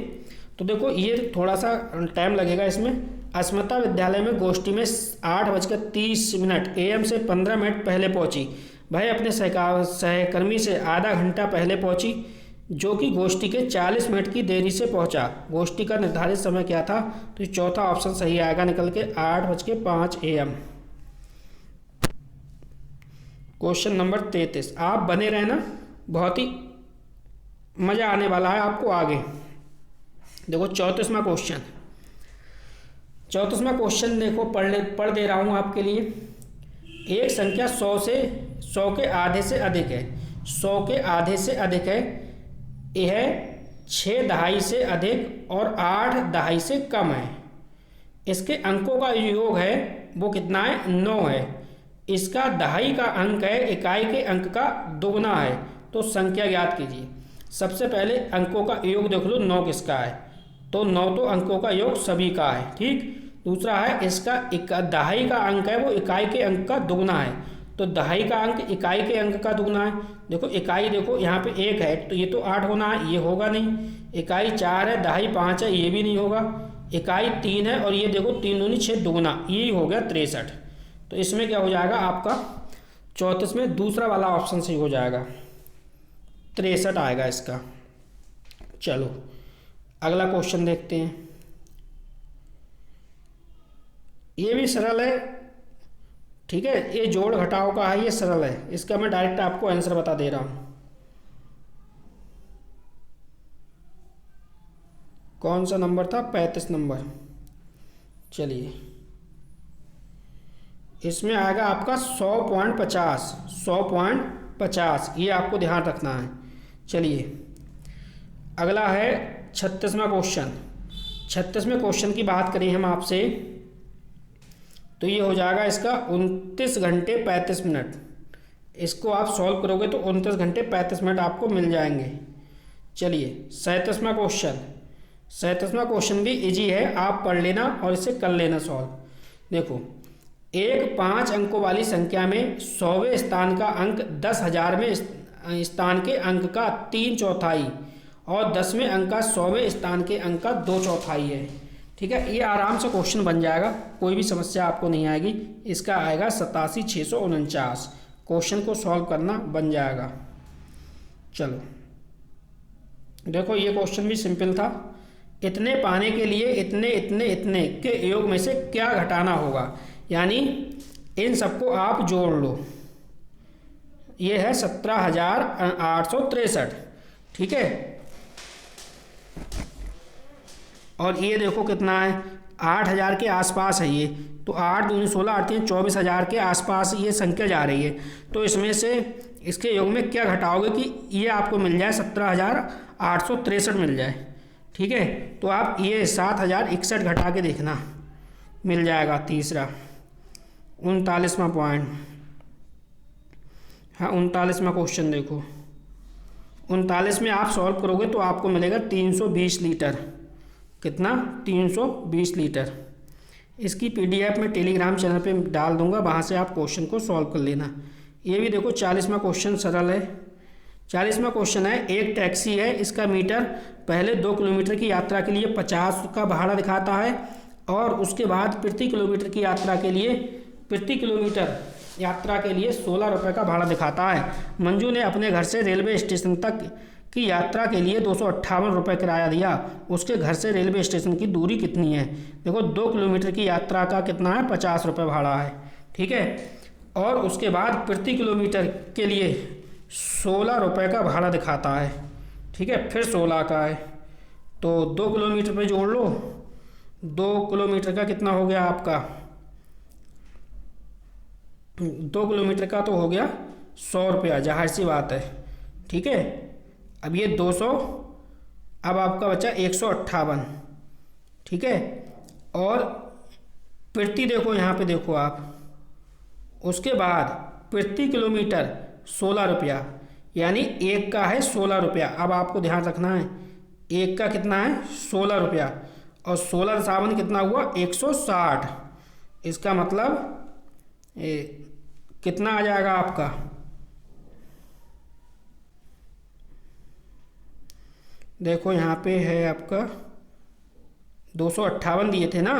तो देखो ये थोड़ा सा टाइम लगेगा इसमें। अस्मिता विद्यालय में गोष्ठी में 8:30 AM से 15 मिनट पहले पहुंची। वह अपने सहकर्मी से आधा घंटा पहले पहुंची, जो कि गोष्ठी के 40 मिनट की देरी से पहुंचा। गोष्ठी का निर्धारित समय क्या था? तो चौथा ऑप्शन सही आएगा निकल के 8:05 AM। Question number 33। आप बने रहना, बहुत ही मज़ा आने वाला है आपको आगे। देखो 34वां क्वेश्चन। 34वां क्वेश्चन देखो पढ़ दे रहा हूँ आपके लिए। एक संख्या 100 के आधे से अधिक है। 100 के आधे से अधिक है। यह 6 दहाई से अधिक और 8 दहाई से कम है। इसके अंकों का योग है वो कितना है? 9 है। इसका दहाई का अंक है इकाई के अंक का दोगुना है, तो संख्या ज्ञात कीजिए। सबसे पहले अंकों का योग देख लो, 9 किसका है, तो 9 तो अंकों का योग सभी का है, ठीक। दूसरा है इसका दहाई का अंक है वो इकाई के अंक का दुगुना है, तो दहाई का अंक इकाई के अंक का दुगुना है। देखो इकाई देखो यहाँ पे 1 है तो ये तो 8 होना है, ये होगा नहीं। इकाई 4 है, दहाई 5 है, ये भी नहीं होगा। इकाई 3 है और ये देखो 3 दूनी 6 दुगुना, यही हो गया 63। तो इसमें क्या हो जाएगा आपका 34 में दूसरा वाला ऑप्शन सही हो जाएगा, 63 आएगा इसका। चलो अगला क्वेश्चन देखते हैं। ये भी सरल है, ठीक है, ये जोड़ घटाव का है, ये सरल है। इसका मैं डायरेक्ट आपको आंसर बता दे रहा हूं। कौन सा नंबर था, 35 नंबर। चलिए इसमें आएगा आपका 100.50, 100.50, ये आपको ध्यान रखना है। चलिए अगला है 36वां क्वेश्चन। 36वें क्वेश्चन की बात करें हम आपसे तो ये हो जाएगा इसका 29 घंटे 35 मिनट। इसको आप सॉल्व करोगे तो 29 घंटे 35 मिनट आपको मिल जाएंगे। चलिए 37वां क्वेश्चन। 37वां क्वेश्चन भी इजी है, आप पढ़ लेना और इसे कर लेना सॉल्व। देखो एक 5 अंकों वाली संख्या में 100वें स्थान का अंक 10,000 में स्थान के अंक का 3/4 और 10वें अंक का 100वें स्थान के अंक का 2/4 है, ठीक है। ये आराम से क्वेश्चन बन जाएगा, कोई भी समस्या आपको नहीं आएगी। इसका आएगा 87,649। क्वेश्चन को सॉल्व करना बन जाएगा। चलो देखो ये क्वेश्चन भी सिंपल था। इतने पाने के लिए इतने इतने इतने के योग में से क्या घटाना होगा, यानी इन सबको आप जोड़ लो। ये है 17,863, ठीक है। और ये देखो कितना है, 8,000 के आसपास है ये, तो 8 दूनी 16, 8 3 24,000 के आसपास ये संख्या जा रही है। तो इसमें से इसके योग में क्या घटाओगे कि ये आपको मिल जाए 17,863 मिल जाए, ठीक है। तो आप ये 7,061 घटा के देखना, मिल जाएगा तीसरा 39वां पॉइंट। हाँ 39वां क्वेश्चन देखो, 39 में आप सॉल्व करोगे तो आपको मिलेगा 320 लीटर। कितना, 320 लीटर। इसकी PDF मैं टेलीग्राम चैनल पे डाल दूंगा, वहाँ से आप क्वेश्चन को सॉल्व कर लेना। ये भी देखो 40वां क्वेश्चन सरल है। 40वां क्वेश्चन है, एक टैक्सी है, इसका मीटर पहले 2 किलोमीटर की यात्रा के लिए 50 का भाड़ा दिखाता है और उसके बाद प्रति किलोमीटर की यात्रा के लिए 16 रुपये का भाड़ा दिखाता है। मंजू ने अपने घर से रेलवे स्टेशन तक की यात्रा के लिए 258 रुपये किराया दिया। उसके घर से रेलवे स्टेशन की दूरी कितनी है। देखो 2 किलोमीटर की यात्रा का कितना है, 50 रुपये भाड़ा है, ठीक है। और उसके बाद प्रति किलोमीटर के लिए 16 रुपये का भाड़ा दिखाता है, ठीक है, फिर 16 का है। तो 2 किलोमीटर पे जोड़ लो, 2 किलोमीटर का कितना हो गया आपका, 2 किलोमीटर का तो हो गया 100 रुपया, जाहिर सी बात है, ठीक है। अब ये 200, अब आपका बचा 158, ठीक है। और प्रति देखो यहाँ पे देखो आप, उसके बाद प्रति किलोमीटर 16 रुपया, यानी एक का है 16 रुपया। अब आपको ध्यान रखना है, एक का कितना है 16 रुपया और 16 कितना हुआ 160। इसका मतलब कितना आ जाएगा आपका, देखो यहाँ पे है आपका 258 दिए थे ना,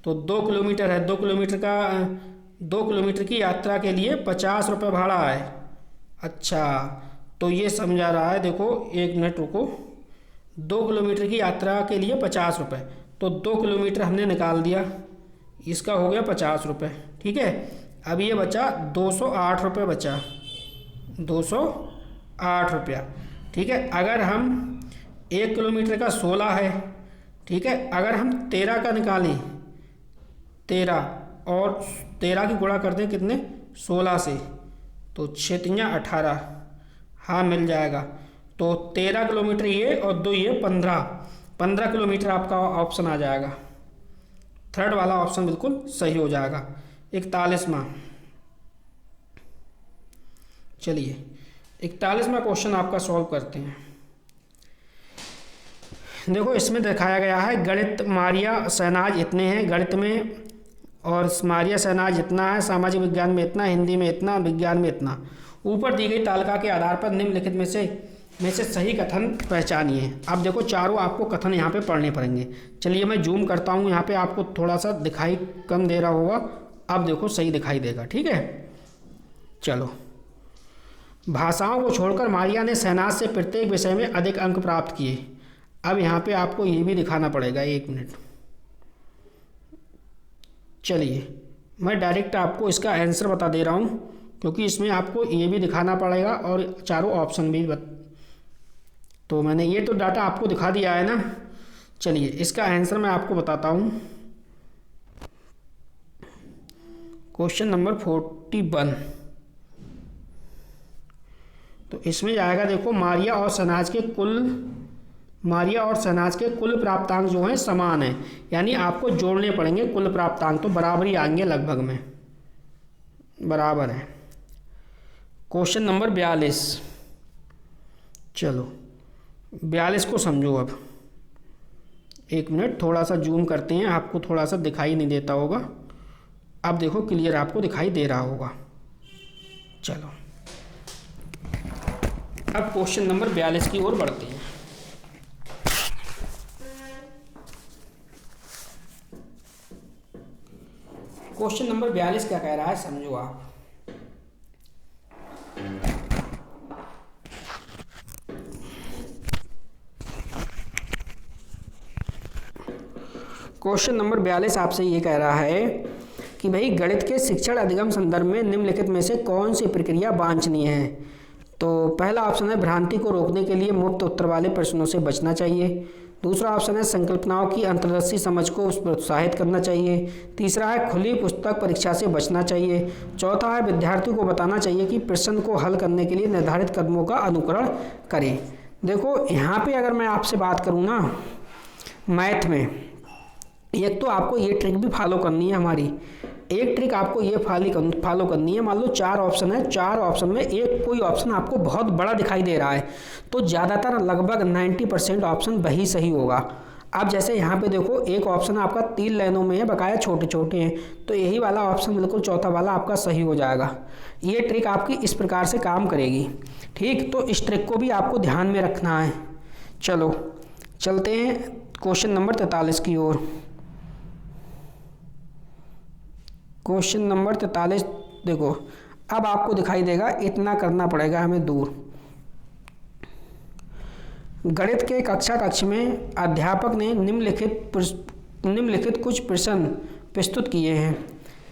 तो 2 किलोमीटर है, 2 किलोमीटर की यात्रा के लिए 50 रुपये भाड़ा है। अच्छा तो ये समझा रहा है, देखो 1 मिनट रुको, 2 किलोमीटर की यात्रा के लिए 50 रुपये, तो 2 किलोमीटर हमने निकाल दिया, इसका हो गया 50 रुपये, ठीक है। अब ये बचा 208 रुपये बचा, 208 रुपया, ठीक है। अगर हम 1 किलोमीटर का 16 है, ठीक है, अगर हम 13 का निकालें, 13 और 13 की गुणा कर दें कितने 16 से, तो 6 तियाँ 18, हाँ मिल जाएगा। तो 13 किलोमीटर ये और 2 ये 15 किलोमीटर आपका ऑप्शन आ जाएगा। थर्ड वाला ऑप्शन बिल्कुल सही हो जाएगा। 41वां, चलिए 41वां क्वेश्चन आपका सॉल्व करते हैं। देखो इसमें दिखाया गया है गणित मारिया शहनाज इतने हैं गणित में, और मारिया शहनाज इतना है, सामाजिक विज्ञान में इतना, हिंदी में इतना, विज्ञान में इतना। ऊपर दी गई तालिका के आधार पर निम्नलिखित में से सही कथन पहचानिए। अब देखो चारों आपको कथन यहाँ पे पढ़ने पड़ेंगे। चलिए मैं जूम करता हूँ, यहाँ पे आपको थोड़ा सा दिखाई कम दे रहा होगा, अब देखो सही दिखाई देगा, ठीक है। चलो, भाषाओं को छोड़कर मारिया ने शहनाज से प्रत्येक विषय में अधिक अंक प्राप्त किए। अब यहाँ पे आपको ये भी दिखाना पड़ेगा, 1 मिनट। चलिए मैं डायरेक्ट आपको इसका आंसर बता दे रहा हूँ, क्योंकि इसमें आपको ये भी दिखाना पड़ेगा और चारों ऑप्शन भी तो मैंने ये तो डाटा आपको दिखा दिया है ना। चलिए इसका आंसर मैं आपको बताता हूँ। क्वेश्चन नंबर 41, तो इसमें जाएगा देखो मारिया और शहनाज के कुल प्राप्तांक जो हैं समान हैं, यानी आपको जोड़ने पड़ेंगे कुल प्राप्तांक, तो बराबर ही आएंगे लगभग में, बराबर है। क्वेश्चन नंबर 42, चलो 42 को समझो। अब 1 मिनट थोड़ा सा जूम करते हैं, आपको थोड़ा सा दिखाई नहीं देता होगा, अब देखो क्लियर आपको दिखाई दे रहा होगा। चलो अब क्वेश्चन नंबर 42 की ओर बढ़ते हैं। क्वेश्चन नंबर 42 क्या कह रहा है समझो आप। क्वेश्चन नंबर 42 आपसे ये कह रहा है कि भाई गणित के शिक्षण अधिगम संदर्भ में निम्नलिखित में से कौन सी प्रक्रिया वांछनीय है। तो पहला ऑप्शन है भ्रांति को रोकने के लिए मुफ्त उत्तर वाले प्रश्नों से बचना चाहिए। दूसरा ऑप्शन है संकल्पनाओं की अंतर्दृष्टि समझ को प्रोत्साहित करना चाहिए। तीसरा है खुली पुस्तक परीक्षा से बचना चाहिए। चौथा है विद्यार्थियों को बताना चाहिए कि प्रश्न को हल करने के लिए निर्धारित कदमों का अनुकरण करें। देखो यहाँ पे अगर मैं आपसे बात करूँ ना, मैथ में एक तो आपको ये ट्रिक भी फॉलो करनी है हमारी। एक ट्रिक आपको ये फॉलो करनी है, मान लो 4 ऑप्शन है, 4 ऑप्शन में एक कोई ऑप्शन आपको बहुत बड़ा दिखाई दे रहा है, तो ज़्यादातर लगभग 90% ऑप्शन वही सही होगा। अब जैसे यहाँ पे देखो एक ऑप्शन आपका 3 लाइनों में है, बकाया छोटे छोटे हैं, तो यही वाला ऑप्शन बिल्कुल चौथा वाला आपका सही हो जाएगा। ये ट्रिक आपकी इस प्रकार से काम करेगी, ठीक। तो इस ट्रिक को भी आपको ध्यान में रखना है। चलो चलते हैं क्वेश्चन नंबर 43 की ओर। क्वेश्चन नंबर 43 देखो, अब आपको दिखाई देगा इतना करना पड़ेगा हमें दूर। गणित के कक्ष में अध्यापक ने निम्नलिखित कुछ प्रश्न प्रस्तुत किए हैं।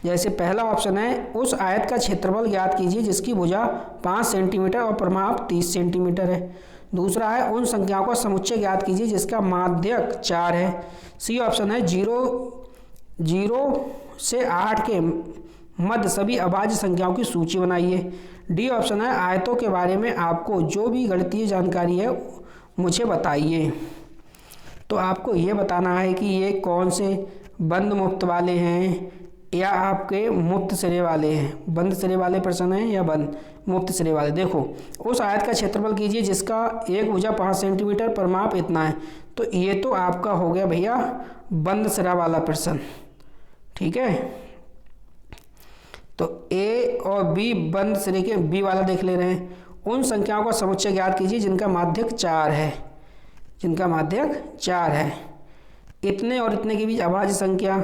जैसे पहला ऑप्शन है उस आयत का क्षेत्रफल ज्ञात कीजिए जिसकी भुजा 5 सेंटीमीटर और परिमाप 30 सेंटीमीटर है। दूसरा है उन संख्याओं का समुच्चय ज्ञात कीजिए जिसका माध्यक 4 है। सी ऑप्शन है 0 से 8 के मध्य सभी अभाज्य संख्याओं की सूची बनाइए। डी ऑप्शन है आयतों के बारे में आपको जो भी गणितीय जानकारी है मुझे बताइए। तो आपको ये बताना है कि ये कौन से बंद मुक्त वाले हैं या आपके मुक्त सिरे वाले हैं। बंद सिरे वाले प्रश्न हैं या बंद मुक्त सिरे वाले। देखो उस आयत का क्षेत्रफल कीजिए जिसका एक भुजा 5 सेंटीमीटर परिमाप इतना है, तो ये तो आपका हो गया भैया बंद सिरा वाला प्रश्न, ठीक है। तो ए और बी बंद सिरे के बी वाला देख ले रहे हैं। उन संख्याओं का समुच्चय ज्ञात कीजिए जिनका माध्यक 4 है, जिनका माध्यक 4 है। इतने और इतने के बीच अभाज्य संख्या,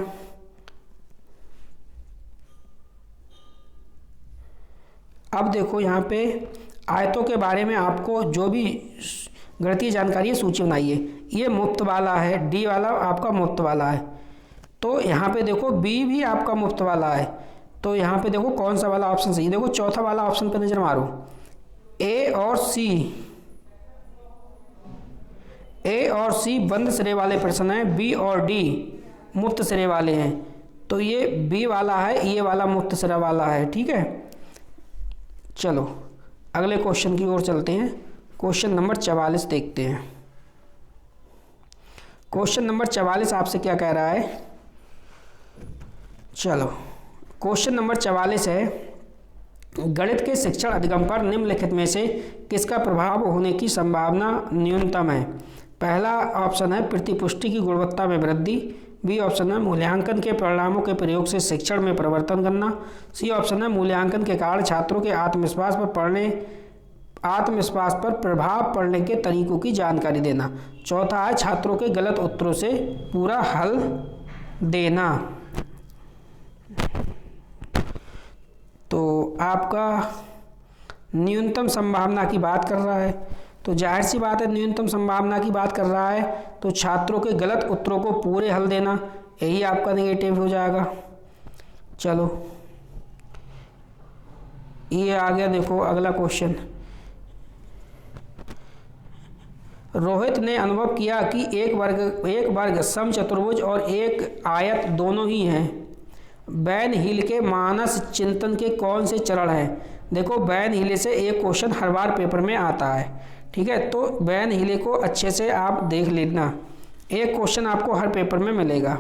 अब देखो यहाँ पे आयतों के बारे में आपको जो भी गणितीय जानकारी है सूची बनाइए। ये मुफ्त वाला है, डी वाला आपका मुफ्त वाला है। तो यहाँ पे देखो बी भी आपका मुफ्त वाला है, तो यहाँ पे देखो कौन सा वाला ऑप्शन सही है। देखो चौथा वाला ऑप्शन पे नजर मारो, ए और सी बंद सिरे वाले प्रश्न हैं, बी और डी मुफ्त सिरे वाले हैं। तो ये बी वाला है, ये वाला मुफ्त सिरा वाला है, ठीक है। चलो अगले क्वेश्चन की ओर चलते हैं। क्वेश्चन नंबर 44 देखते हैं। क्वेश्चन नंबर 44 आपसे क्या कह रहा है। चलो क्वेश्चन नंबर 44 है गणित के शिक्षण अधिगम पर निम्नलिखित में से किसका प्रभाव होने की संभावना न्यूनतम है? पहला ऑप्शन है प्रतिपुष्टि की गुणवत्ता में वृद्धि, बी ऑप्शन है मूल्यांकन के परिणामों के प्रयोग से शिक्षण में परिवर्तन करना, सी ऑप्शन है मूल्यांकन के कारण छात्रों के आत्मविश्वास पर प्रभाव पड़ने के तरीकों की जानकारी देना, चौथा है छात्रों के गलत उत्तरों से पूरा हल देना। तो आपका न्यूनतम संभावना की बात कर रहा है, तो जाहिर सी बात है न्यूनतम संभावना की बात कर रहा है तो छात्रों के गलत उत्तरों को पूरे हल देना, यही आपका नेगेटिव हो जाएगा। चलो ये आ गया, देखो अगला क्वेश्चन। रोहित ने अनुभव किया कि एक वर्ग समचतुर्भुज और एक आयत दोनों ही हैं। बैन हील के मानस चिंतन के कौन से चरण हैं? देखो बैन हीले से एक क्वेश्चन हर बार पेपर में आता है, ठीक है, तो बैन हीले को अच्छे से आप देख लेना, एक क्वेश्चन आपको हर पेपर में मिलेगा।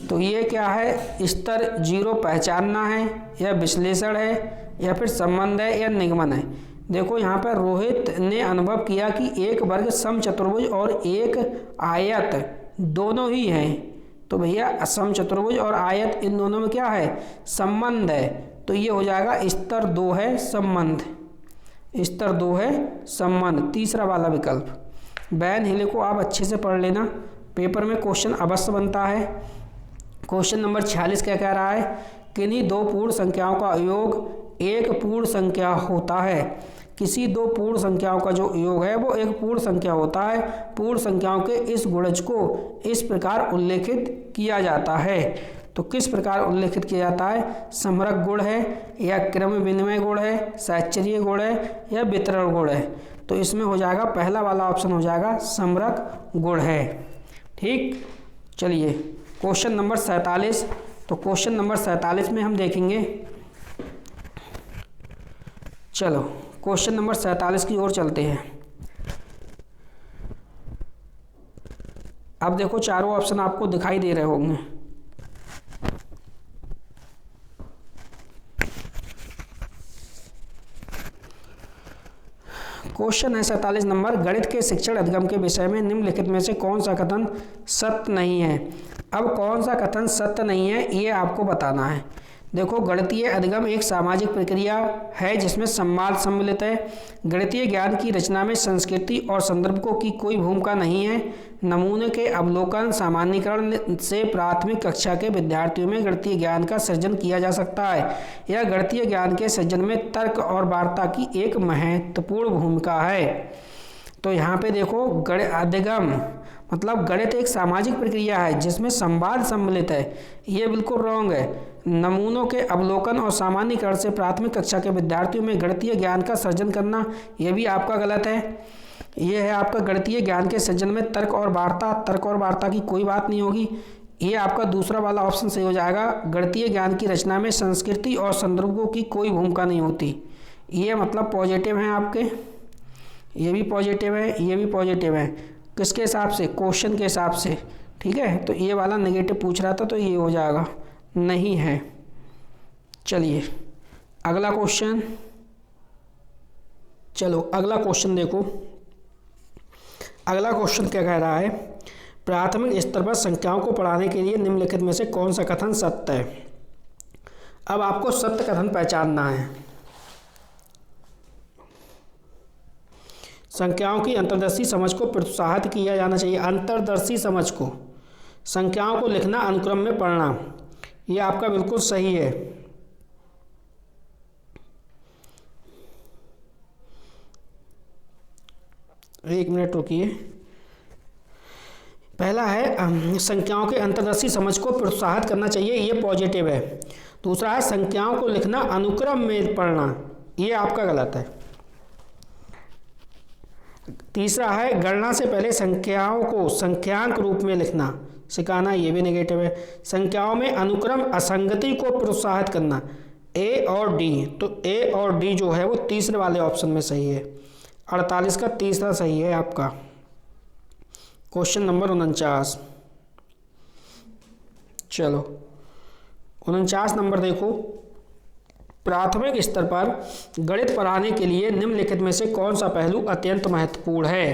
तो ये क्या है, स्तर 0 पहचानना है या विश्लेषण है या फिर संबंध है या निगमन है। देखो यहाँ पर रोहित ने अनुभव किया कि एक वर्ग समचतुर्भुज और एक आयत दोनों ही हैं, तो भैया समचतुर्भुज और आयत इन दोनों में क्या है, संबंध है, तो ये हो जाएगा स्तर 2 है संबंध, स्तर 2 है संबंध, तीसरा वाला विकल्प। बैन हीले को आप अच्छे से पढ़ लेना, पेपर में क्वेश्चन अवश्य बनता है। क्वेश्चन नंबर 46 क्या कह रहा है, किन्हीं दो पूर्ण संख्याओं का योग एक पूर्ण संख्या होता है। किसी दो पूर्ण संख्याओं का जो योग है वो एक पूर्ण संख्या होता है। पूर्ण संख्याओं के इस गुणज को इस प्रकार उल्लेखित किया जाता है। तो किस प्रकार उल्लेखित किया जाता है, समरक गुण है या क्रम विनिमय गुण है, साहचर्य गुण है या वितरण गुण है। तो इसमें हो जाएगा पहला वाला ऑप्शन हो जाएगा समरक गुण है। ठीक, चलिए क्वेश्चन नंबर 47। तो क्वेश्चन नंबर 47 में हम देखेंगे, चलो क्वेश्चन नंबर 47 की ओर चलते हैं। अब देखो चारों ऑप्शन आपको दिखाई दे रहे होंगे। क्वेश्चन है 47 नंबर, गणित के शिक्षण अधिगम के विषय में निम्नलिखित में से कौन सा कथन सत्य नहीं है। अब कौन सा कथन सत्य नहीं है ये आपको बताना है। देखो गणितीय अधिगम एक सामाजिक प्रक्रिया है जिसमें संवाद सम्मिलित है। गणितीय ज्ञान की रचना में संस्कृति और संदर्भों की कोई भूमिका नहीं है। नमूने के अवलोकन सामान्यीकरण से प्राथमिक कक्षा के विद्यार्थियों में गणितीय ज्ञान का सृजन किया जा सकता है। यह गणितीय ज्ञान के सृजन में तर्क और वार्ता की एक महत्वपूर्ण भूमिका है। तो यहाँ पे देखो गणित अधिगम मतलब गणित एक सामाजिक प्रक्रिया है जिसमें संवाद सम्मिलित है, ये बिल्कुल रॉन्ग है। नमूनों के अवलोकन और सामान्यीकरण से प्राथमिक कक्षा के विद्यार्थियों में गणितीय ज्ञान का सृजन करना, यह भी आपका गलत है। यह है आपका गणितीय ज्ञान के सृजन में तर्क और वार्ता की कोई बात नहीं होगी। ये आपका दूसरा वाला ऑप्शन सही हो जाएगा। गणितीय ज्ञान की रचना में संस्कृति और संदर्भों की कोई भूमिका नहीं होती। ये मतलब पॉजिटिव हैं आपके, ये भी पॉजिटिव है, ये भी पॉजिटिव है। किसके हिसाब से, क्वेश्चन के हिसाब से, ठीक है। तो ये वाला नेगेटिव पूछ रहा था तो ये हो जाएगा, नहीं है। चलिए अगला क्वेश्चन, चलो अगला क्वेश्चन देखो। अगला क्वेश्चन क्या कह रहा है, प्राथमिक स्तर पर संख्याओं को पढ़ाने के लिए निम्नलिखित में से कौन सा कथन सत्य है। अब आपको सत्य कथन पहचानना है। संख्याओं की अंतर्दर्शी समझ को प्रोत्साहित किया जाना चाहिए। अंतर्दर्शी समझ को, संख्याओं को लिखना, अनुक्रम में पढ़ना, यह आपका बिल्कुल सही है। एक मिनट रुकिए। पहला है संख्याओं के अंतर्दर्शी समझ को प्रोत्साहित करना चाहिए, ये पॉजिटिव है। दूसरा है संख्याओं को लिखना, अनुक्रम में पढ़ना, ये आपका गलत है। तीसरा है गणना से पहले संख्याओं को संख्यांक रूप में लिखना सिखाना, ये भी नेगेटिव है। संख्याओं में अनुक्रम असंगति को प्रोत्साहित करना, ए और डी, तो ए और डी जो है वो तीसरे वाले ऑप्शन में सही है। 48 का तीसरा सही है आपका। क्वेश्चन नंबर 49, चलो 49 नंबर देखो। प्राथमिक स्तर पर गणित पढ़ाने के लिए निम्नलिखित में से कौन सा पहलू अत्यंत महत्वपूर्ण है?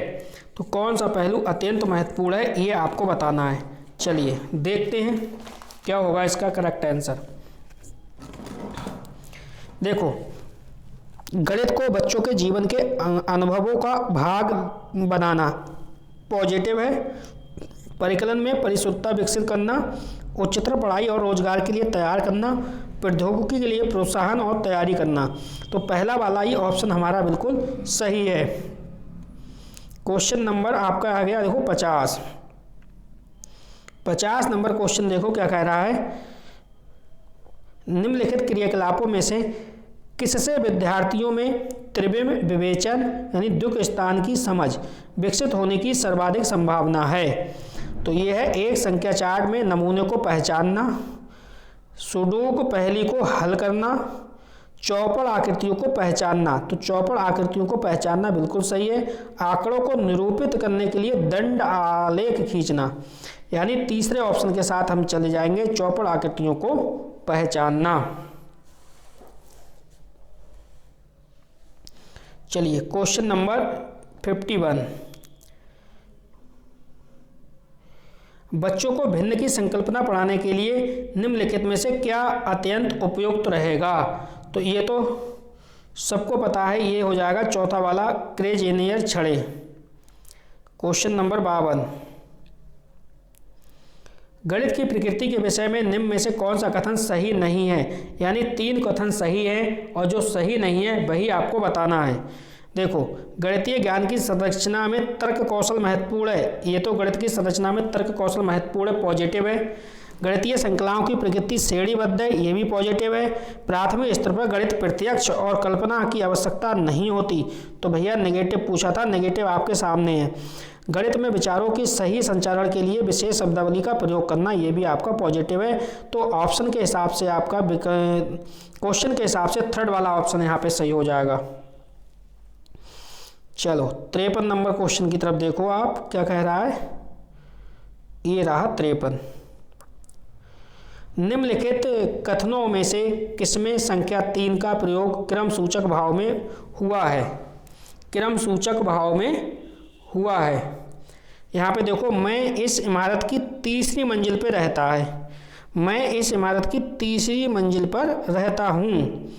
तो कौन सा पहलू अत्यंत महत्वपूर्ण है ये आपको बताना है। चलिए देखते हैं क्या होगा इसका करेक्ट आंसर। देखो, गणित को बच्चों के जीवन के अनुभवों का भाग बनाना पॉजिटिव है। परिकलन में परिशुद्धता विकसित करना, उच्चतर पढ़ाई और रोजगार के लिए तैयार करना, प्रौद्योगिकी के लिए प्रोत्साहन और तैयारी करना। तो पहला वाला ही ऑप्शन हमारा बिल्कुल सही है। क्वेश्चन नंबर आपका आ गया देखो 50 नंबर क्वेश्चन देखो क्या कह रहा है। निम्नलिखित क्रियाकलापों में से किससे विद्यार्थियों में त्रिविम विवेचन यानी द्विक स्थान की समझ विकसित होने की सर्वाधिक संभावना है? तो ये है एक संख्या चार्ट में नमूने को पहचानना, सुडोकू पहेली को हल करना, चौपड़ आकृतियों को पहचानना। तो चौपड़ आकृतियों को पहचानना बिल्कुल सही है। आंकड़ों को निरूपित करने के लिए दंड आलेख खींचना, यानी तीसरे ऑप्शन के साथ हम चले जाएंगे, चौपड़ आकृतियों को पहचानना। चलिए क्वेश्चन नंबर 51, बच्चों को भिन्न की संकल्पना पढ़ाने के लिए निम्नलिखित में से क्या अत्यंत उपयुक्त रहेगा? तो ये तो सबको पता है, ये हो जाएगा चौथा वाला क्रेजेनियर छड़े। क्वेश्चन नंबर 52, गणित की प्रकृति के विषय में निम्न में से कौन सा कथन सही नहीं है? यानी 3 कथन सही है और जो सही नहीं है वही आपको बताना है। देखो, गणितीय ज्ञान की संरचना में तर्क कौशल महत्वपूर्ण है। ये तो गणित की संरचना में तर्क कौशल महत्वपूर्ण है, पॉजिटिव है। गणितीय श्रृंखलाओं की प्रकृति श्रेणीबद्ध है, ये भी पॉजिटिव है। प्राथमिक स्तर पर गणित प्रत्यक्ष और कल्पना की आवश्यकता नहीं होती। तो भैया नेगेटिव पूछा था, नेगेटिव आपके सामने है। गणित में विचारों की सही संचारण के लिए विशेष शब्दावली का प्रयोग करना, ये भी आपका पॉजिटिव है। तो ऑप्शन के हिसाब से आपका क्वेश्चन के हिसाब से थर्ड वाला ऑप्शन यहाँ पे सही हो जाएगा। चलो 53 नंबर क्वेश्चन की तरफ देखो आप क्या कह रहा है। ये रहा 53। निम्नलिखित कथनों में से किसमें संख्या 3 का प्रयोग क्रम सूचक भाव में हुआ है? क्रम सूचक भाव में हुआ है। यहाँ पे देखो, मैं इस इमारत की तीसरी मंजिल पर रहता है। मैं इस इमारत की तीसरी मंजिल पर रहता हूँ।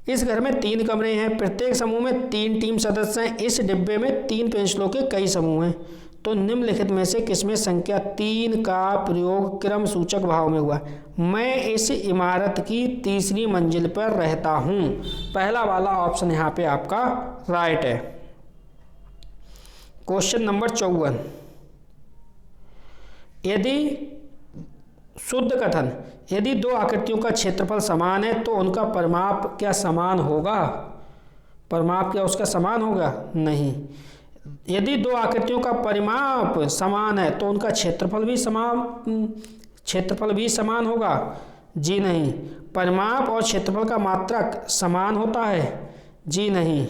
इस घर में 3 कमरे हैं, प्रत्येक समूह में 3 टीम सदस्य हैं। इस डिब्बे में 3 पेंसिलों के कई समूह हैं। तो निम्नलिखित में से किसमें संख्या 3 का प्रयोग क्रम सूचक भाव में हुआ? मैं इस इमारत की तीसरी मंजिल पर रहता हूँ। पहला वाला ऑप्शन यहाँ पे आपका राइट है। क्वेश्चन नंबर 54, यदि शुद्ध कथन, यदि 2 आकृतियों का क्षेत्रफल समान है तो उनका परिमाप क्या समान होगा? परिमाप क्या उसका समान होगा? नहीं। यदि 2 आकृतियों का परिमाप समान है तो उनका क्षेत्रफल भी समान होगा? जी नहीं। परिमाप और क्षेत्रफल का मात्रक समान होता है? जी नहीं।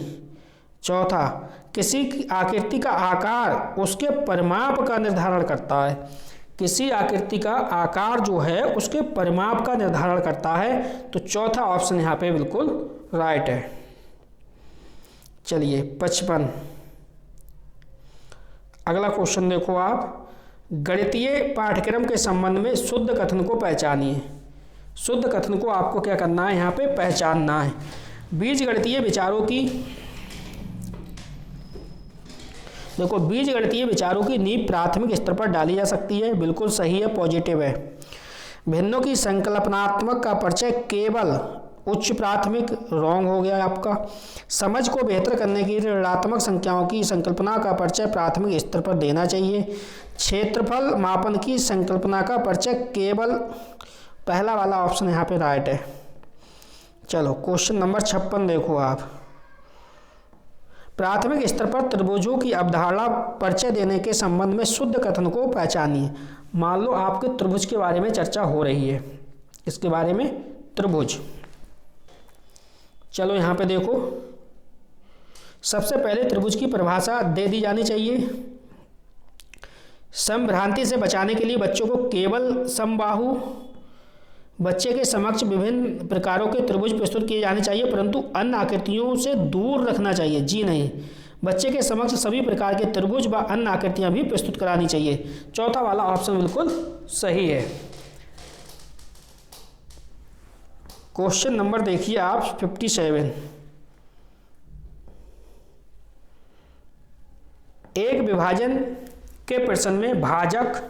चौथा, किसी आकृति का आकार उसके परिमाप का निर्धारण करता है। किसी आकृति का आकार जो है उसके परिमाप का निर्धारण करता है। तो चौथा ऑप्शन यहाँ पे बिल्कुल राइट है। चलिए 55, अगला क्वेश्चन देखो आप। गणितीय पाठ्यक्रम के संबंध में शुद्ध कथन को पहचानिए। शुद्ध कथन को आपको क्या करना है? यहाँ पे पहचानना है। बीजगणितीय विचारों की, देखो, बीजगणितीय विचारों की नींव प्राथमिक स्तर पर डाली जा सकती है, बिल्कुल सही है, पॉजिटिव है। भिन्नों की संकल्पनात्मक का परिचय केवल उच्च प्राथमिक, रॉन्ग हो गया आपका। समझ को बेहतर करने के लिए ऋणात्मक संख्याओं की संकल्पना का परिचय प्राथमिक स्तर पर देना चाहिए। क्षेत्रफल मापन की संकल्पना का परिचय केवल, पहला वाला ऑप्शन यहाँ पे राइट है। चलो क्वेश्चन नंबर 56 देखो आप। प्राथमिक स्तर पर त्रिभुजों की अवधारणा परिचय देने के संबंध में शुद्ध कथन को पहचानिए। मान लो आपके त्रिभुज के बारे में चर्चा हो रही है, इसके बारे में त्रिभुज। चलो यहाँ पे देखो, सबसे पहले त्रिभुज की परिभाषा दे दी जानी चाहिए। संभ्रांति से बचाने के लिए बच्चों को केवल समबाहु, बच्चे के समक्ष विभिन्न प्रकारों के त्रिभुज प्रस्तुत किए जाने चाहिए परंतु अन्य आकृतियों से दूर रखना चाहिए। जी नहीं, बच्चे के समक्ष सभी प्रकार के त्रिभुज व अन्य आकृतियां भी प्रस्तुत करानी चाहिए। चौथा वाला ऑप्शन बिल्कुल सही है। क्वेश्चन नंबर देखिए आप 57। एक विभाजन के प्रश्न में भाजक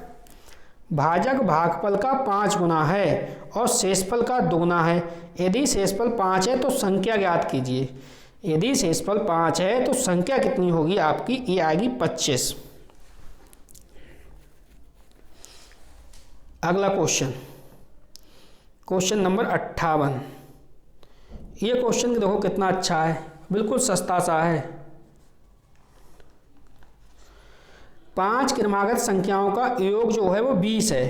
भागफल का 5 गुना है और शेषफल का 2 गुना है। यदि शेषफल 5 है तो संख्या ज्ञात कीजिए। यदि शेषफल 5 है तो संख्या कितनी होगी आपकी? ये आएगी 25। अगला क्वेश्चन नंबर 58। ये क्वेश्चन देखो कितना अच्छा है, बिल्कुल सस्ता सा है। 5 क्रमागत संख्याओं का योग जो है वो 20 है।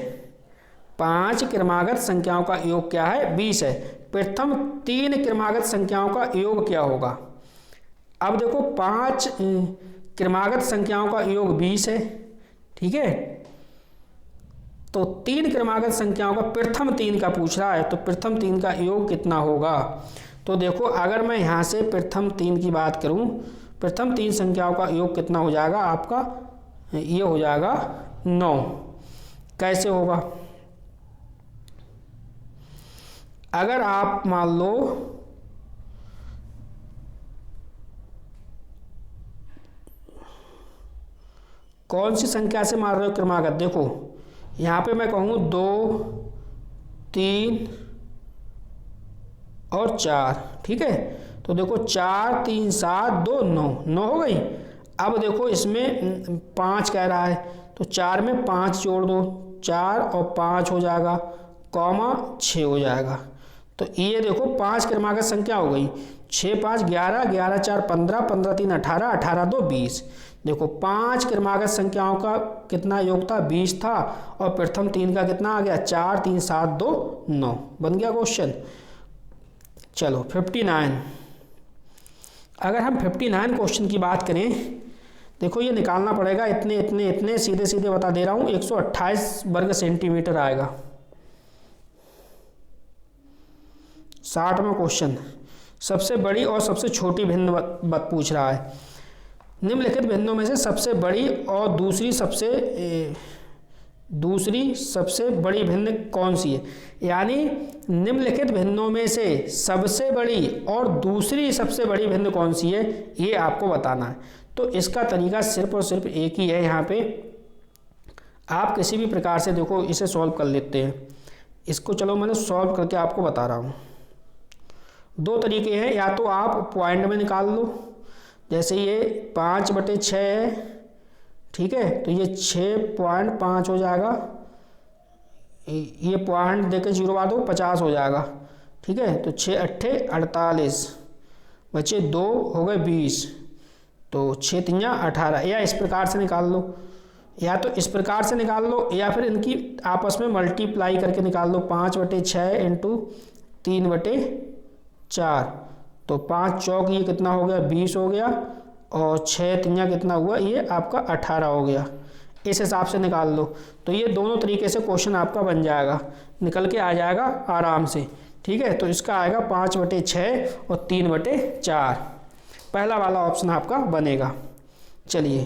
5 क्रमागत संख्याओं का योग क्या है? 20 है। प्रथम 3 क्रमागत संख्याओं का योग क्या होगा? अब देखो 5 क्रमागत संख्याओं का योग 20 है, ठीक है। तो 3 क्रमागत संख्याओं का प्रथम 3 का पूछ रहा है, तो प्रथम 3 का योग कितना होगा? तो देखो अगर मैं यहाँ से प्रथम 3 की बात करूँ, प्रथम 3 संख्याओं का योग कितना हो जाएगा आपका? ये हो जाएगा 9। कैसे होगा? अगर आप मान लो कौन सी संख्या से मार रहे हो क्रमागत, देखो यहाँ पे मैं कहूँ 2, 3 और 4, ठीक है। तो देखो 4, 3, 7, 2, 9 हो गई। अब देखो इसमें 5 कह रहा है तो 4 में 5 जोड़ दो, 4 और 5 हो जाएगा, कॉमा 6 हो जाएगा। तो ये देखो 5 क्रमागत संख्या हो गई। 6, 5, 11, 11, 4, 15, 15, 3, 18, 18, 2, 20। देखो 5 क्रमागत संख्याओं का कितना योग था? 20 था। और प्रथम 3 का कितना आ गया? 4, 3, 7, 2, 9। बन गया क्वेश्चन। चलो 59। अगर हम 59 क्वेश्चन की बात करें, देखो ये निकालना पड़ेगा, इतने सीधे सीधे बता दे रहा हूँ। 128 वर्ग सेंटीमीटर आएगा। 60वां क्वेश्चन, सबसे बड़ी और सबसे छोटी भिन्न पूछ रहा है। निम्नलिखित भिन्नों में से सबसे बड़ी और दूसरी सबसे बड़ी भिन्न कौन सी है? यानी निम्नलिखित भिन्नों में से सबसे बड़ी और दूसरी सबसे बड़ी भिन्न कौन सी है, ये आपको बताना है। तो इसका तरीका सिर्फ और सिर्फ एक ही है। यहाँ पे आप किसी भी प्रकार से देखो इसे सॉल्व कर लेते हैं। इसको चलो मैंने सॉल्व करके आपको बता रहा हूँ। 2 तरीके हैं, या तो आप पॉइंट में निकाल लो, जैसे ये 5/6 है, ठीक है, तो ये 6.5 हो जाएगा। ये पॉइंट देकर 0 बाद दो, 50 हो जाएगा, ठीक है। तो 6 8 48 बचे 2 हो गए 20, तो 6 3 18। या इस प्रकार से निकाल लो, या तो इस प्रकार से निकाल लो, या फिर इनकी आपस में मल्टीप्लाई करके निकाल लो। 5/6 इंटू 3/4, तो 5 चौक ये कितना हो गया? 20 हो गया, और 6 3 कितना हुआ? ये आपका 18 हो गया। इस हिसाब से निकाल लो। तो ये दोनों तरीके से क्वेश्चन आपका बन जाएगा, निकल के आ जाएगा आराम से, ठीक है। तो इसका आएगा 5/6 और 3/4। पहला वाला ऑप्शन आपका बनेगा। चलिए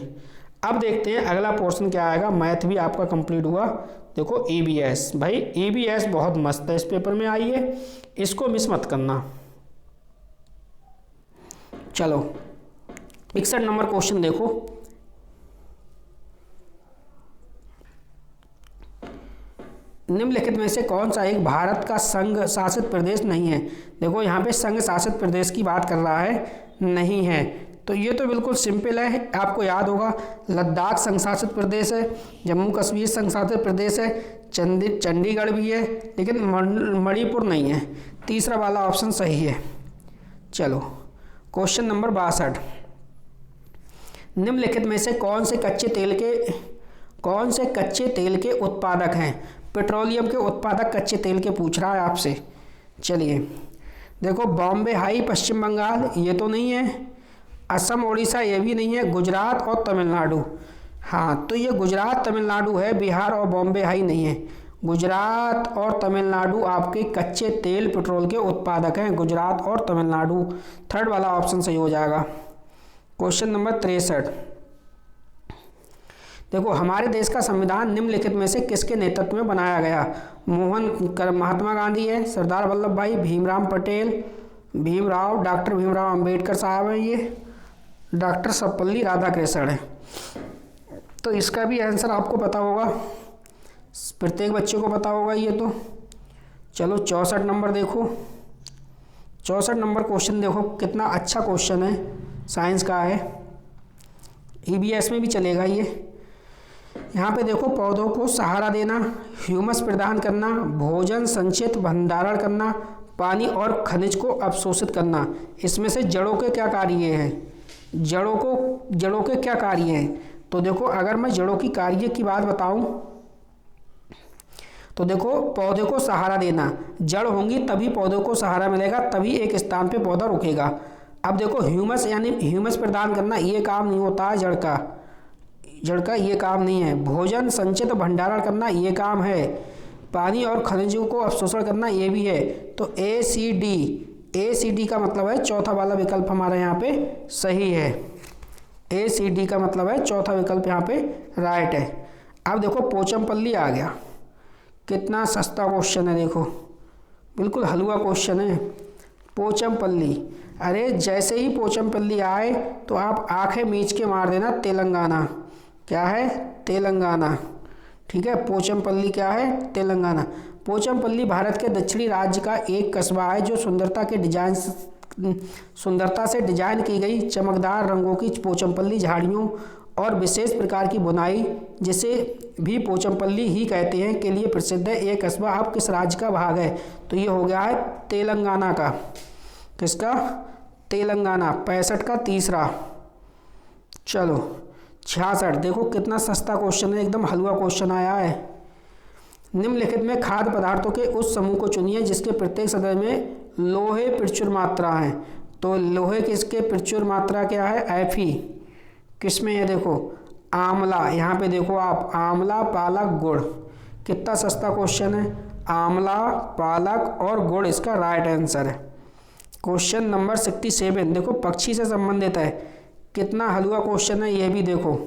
अब देखते हैं अगला पोर्शन क्या आएगा। मैथ भी आपका कंप्लीट हुआ। देखो EBS, भाई EBS बहुत मस्त है, इस पेपर में आई है, इसको मिस मत करना। चलो 61 नंबर क्वेश्चन देखो। निम्नलिखित में से कौन सा एक भारत का संघ शासित प्रदेश नहीं है? देखो यहाँ पे संघ शासित प्रदेश की बात कर रहा है, नहीं है। तो ये तो बिल्कुल सिंपल है, आपको याद होगा। लद्दाख संघ शासित प्रदेश है, जम्मू कश्मीर संघ शासित प्रदेश है, चंडीगढ़ भी है, लेकिन मणिपुर नहीं है। तीसरा वाला ऑप्शन सही है। चलो क्वेश्चन नंबर 62। निम्नलिखित में से कौन से कच्चे तेल के उत्पादक हैं? पेट्रोलियम के उत्पादक कच्चे तेल के पूछ रहा है आपसे। चलिए देखो, बॉम्बे हाई पश्चिम बंगाल ये तो नहीं है, असम उड़ीसा ये भी नहीं है, गुजरात और तमिलनाडु। हाँ, तो ये गुजरात तमिलनाडु है, बिहार और बॉम्बे हाई नहीं है। गुजरात और तमिलनाडु आपके कच्चे तेल पेट्रोल के उत्पादक हैं, गुजरात और तमिलनाडु। थर्ड वाला ऑप्शन सही हो जाएगा। क्वेश्चन नंबर 63, देखो हमारे देश का संविधान निम्नलिखित में से किसके नेतृत्व में बनाया गया? महात्मा गांधी है, सरदार वल्लभ भाई, भीमराव पटेल, डॉक्टर भीमराव अंबेडकर साहब हैं, ये डॉक्टर सर्वपल्ली राधाकृष्णन है। तो इसका भी आंसर आपको पता होगा, प्रत्येक बच्चे को पता होगा ये तो। चलो 64 नंबर देखो, 64 नंबर क्वेश्चन देखो कितना अच्छा क्वेश्चन है, साइंस का है, EVS में भी चलेगा ये। यहाँ पे देखो, पौधों को सहारा देना, ह्यूमस प्रदान करना, भोजन संचित भंडारण करना, पानी और खनिज को अवशोषित करना, इसमें से जड़ों के क्या कार्य हैं? जड़ों के क्या कार्य हैं? तो देखो अगर मैं जड़ों की कार्य की बात बताऊं तो देखो, पौधे को सहारा देना, जड़ होंगी तभी पौधों को सहारा मिलेगा, तभी एक स्थान पे पौधा रुकेगा। अब देखो ह्यूमस यानी ह्यूमस प्रदान करना, ये काम नहीं होता है जड़ का ये काम नहीं है। भोजन संचित भंडारण करना ये काम है। पानी और खनिजों को अवशोषण करना ये भी है। तो ACD का मतलब है चौथा वाला विकल्प हमारा यहाँ पे सही है। ACD का मतलब है चौथा विकल्प यहाँ पे राइट है। अब देखो पोचमपल्ली आ गया, कितना सस्ता क्वेश्चन है, देखो बिल्कुल हलवा क्वेश्चन है। पोचमपल्ली, अरे जैसे ही पोचमपल्ली आए तो आप आंखें मीच के मार देना, तेलंगाना। क्या है? तेलंगाना। ठीक है, पोचमपल्ली क्या है? तेलंगाना। पोचमपल्ली भारत के दक्षिणी राज्य का एक कस्बा है जो सुंदरता से डिजाइन की गई चमकदार रंगों की पोचमपल्ली झाड़ियों और विशेष प्रकार की बुनाई, जिसे भी पोचमपल्ली ही कहते हैं, के लिए प्रसिद्ध है। ये कस्बा अब किस राज्य का भाग है? तो ये हो गया है तेलंगाना का। किसका? तेलंगाना। 65 का तीसरा। चलो 66, देखो कितना सस्ता क्वेश्चन है, एकदम हलवा क्वेश्चन आया है। निम्नलिखित में खाद्य पदार्थों के उस समूह को चुनिए जिसके प्रत्येक सदस्य में लोहे प्रचुर मात्रा है। तो लोहे किसके प्रचुर मात्रा क्या है? Fe। किसमें है? देखो आंवला, यहाँ पे देखो आप, आंवला, पालक, गुड़। कितना सस्ता क्वेश्चन है, आंवला, पालक और गुड़ इसका राइट आंसर है। क्वेश्चन नंबर 67, देखो पक्षी से संबंधित है, कितना हलवा क्वेश्चन है ये भी देखो।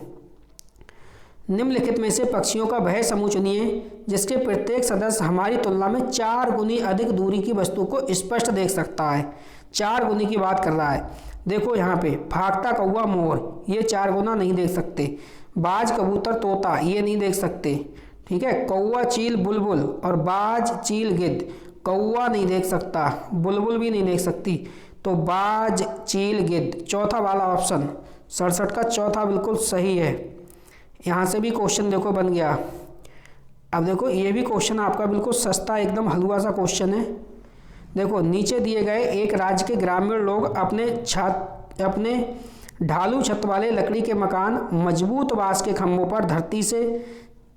निम्नलिखित में से पक्षियों का वह समूह चुनिए जिसके प्रत्येक सदस्य हमारी तुलना में 4 गुनी अधिक दूरी की वस्तु को स्पष्ट देख सकता है। 4 गुनी की बात कर रहा है। देखो यहाँ पे फाख्ता, कौवा, मोर, ये 4 गुना नहीं देख सकते। बाज, कबूतर, तोता, ये नहीं देख सकते। ठीक है, कौवा, चील, बुलबुल और बाज, चील, गिद्ध। कौवा नहीं देख सकता, बुलबुल भी नहीं देख सकती, तो बाज, चील, गिद्ध। चौथा वाला ऑप्शन 67 का चौथा बिल्कुल सही है। यहाँ से भी क्वेश्चन देखो बन गया। अब देखो ये भी क्वेश्चन आपका बिल्कुल सस्ता, एकदम हलवा सा क्वेश्चन है। देखो नीचे दिए गए एक राज्य के ग्रामीण लोग अपने ढालू छत वाले लकड़ी के मकान मजबूत बांस के खंभों पर धरती से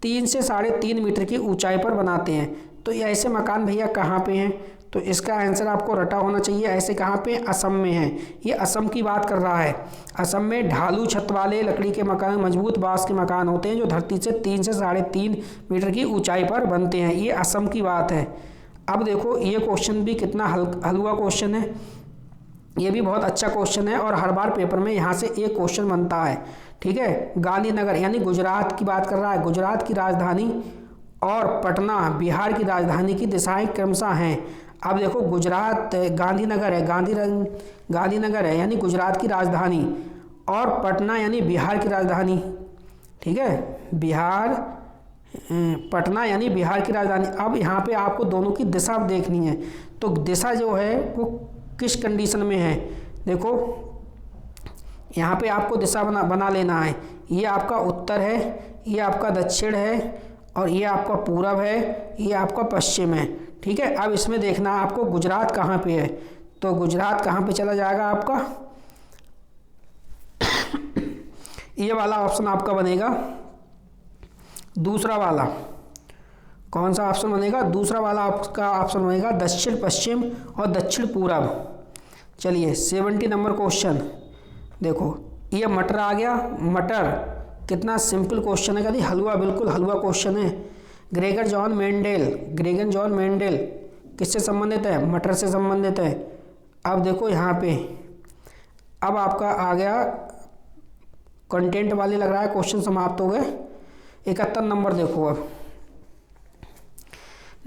3 से 3.5 मीटर की ऊंचाई पर बनाते हैं। तो ये ऐसे मकान भैया कहाँ पे हैं? तो इसका आंसर आपको रटा होना चाहिए। ऐसे कहाँ पे? असम में है। ये असम की बात कर रहा है। असम में ढालू छत वाले लकड़ी के मकान, मजबूत बांस के मकान होते हैं जो धरती से 3 से 3.5 मीटर की ऊंचाई पर बनते हैं। ये असम की बात है। अब देखो ये क्वेश्चन भी कितना हलवा क्वेश्चन है, ये भी बहुत अच्छा क्वेश्चन है और हर बार पेपर में यहाँ से एक क्वेश्चन बनता है। ठीक है, गांधीनगर यानी गुजरात की बात कर रहा है। गुजरात की राजधानी और पटना बिहार की राजधानी की दिशाएं क्रमशः हैं। अब देखो गुजरात गांधीनगर है, गांधीनगर है यानी गुजरात की राजधानी, और पटना यानी बिहार की राजधानी। ठीक है, पटना यानी बिहार की राजधानी। अब यहाँ पे आपको दोनों की दिशा देखनी है। तो दिशा जो है वो किस कंडीशन में है? देखो यहाँ पे आपको दिशा बना लेना है। ये आपका उत्तर है, ये आपका दक्षिण है, और ये आपका पूरब है, ये आपका पश्चिम है। ठीक है, अब इसमें देखना आपको गुजरात कहाँ पे है। तो गुजरात कहाँ पे चला जाएगा आपका? ये वाला ऑप्शन आपका बनेगा दूसरा वाला। कौन सा ऑप्शन बनेगा? दूसरा वाला आपका ऑप्शन बनेगा दक्षिण पश्चिम और दक्षिण पूरब। चलिए 70 नंबर क्वेश्चन देखो, ये मटर आ गया। मटर कितना सिंपल क्वेश्चन है, कभी हलवा, बिल्कुल हलवा क्वेश्चन है। ग्रेगर जॉन मेंडेल किससे संबंधित है? मटर से संबंधित है। अब देखो यहाँ पे, अब आपका आ गया कंटेंट वाले, लग रहा है क्वेश्चन समाप्त हो गए। 71 नंबर देखो। अब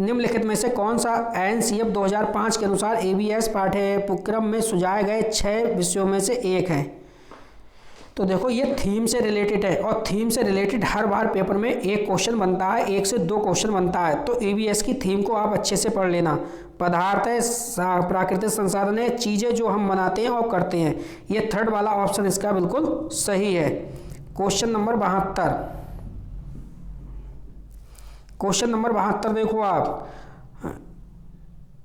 निम्नलिखित में से कौन सा एनसीएफ 2005 के अनुसार एबीएस पाठ्यक्रम में सुझाए गए 6 विषयों में से एक है? तो देखो ये थीम से रिलेटेड है, और थीम से रिलेटेड हर बार पेपर में एक क्वेश्चन बनता है, 1 से 2 क्वेश्चन बनता है। तो एबीएस की थीम को आप अच्छे से पढ़ लेना। पदार्थ है, प्राकृतिक संसाधन है, चीज़ें जो हम बनाते हैं और करते हैं। ये थर्ड वाला ऑप्शन इसका बिल्कुल सही है। क्वेश्चन नंबर 72 देखो आप,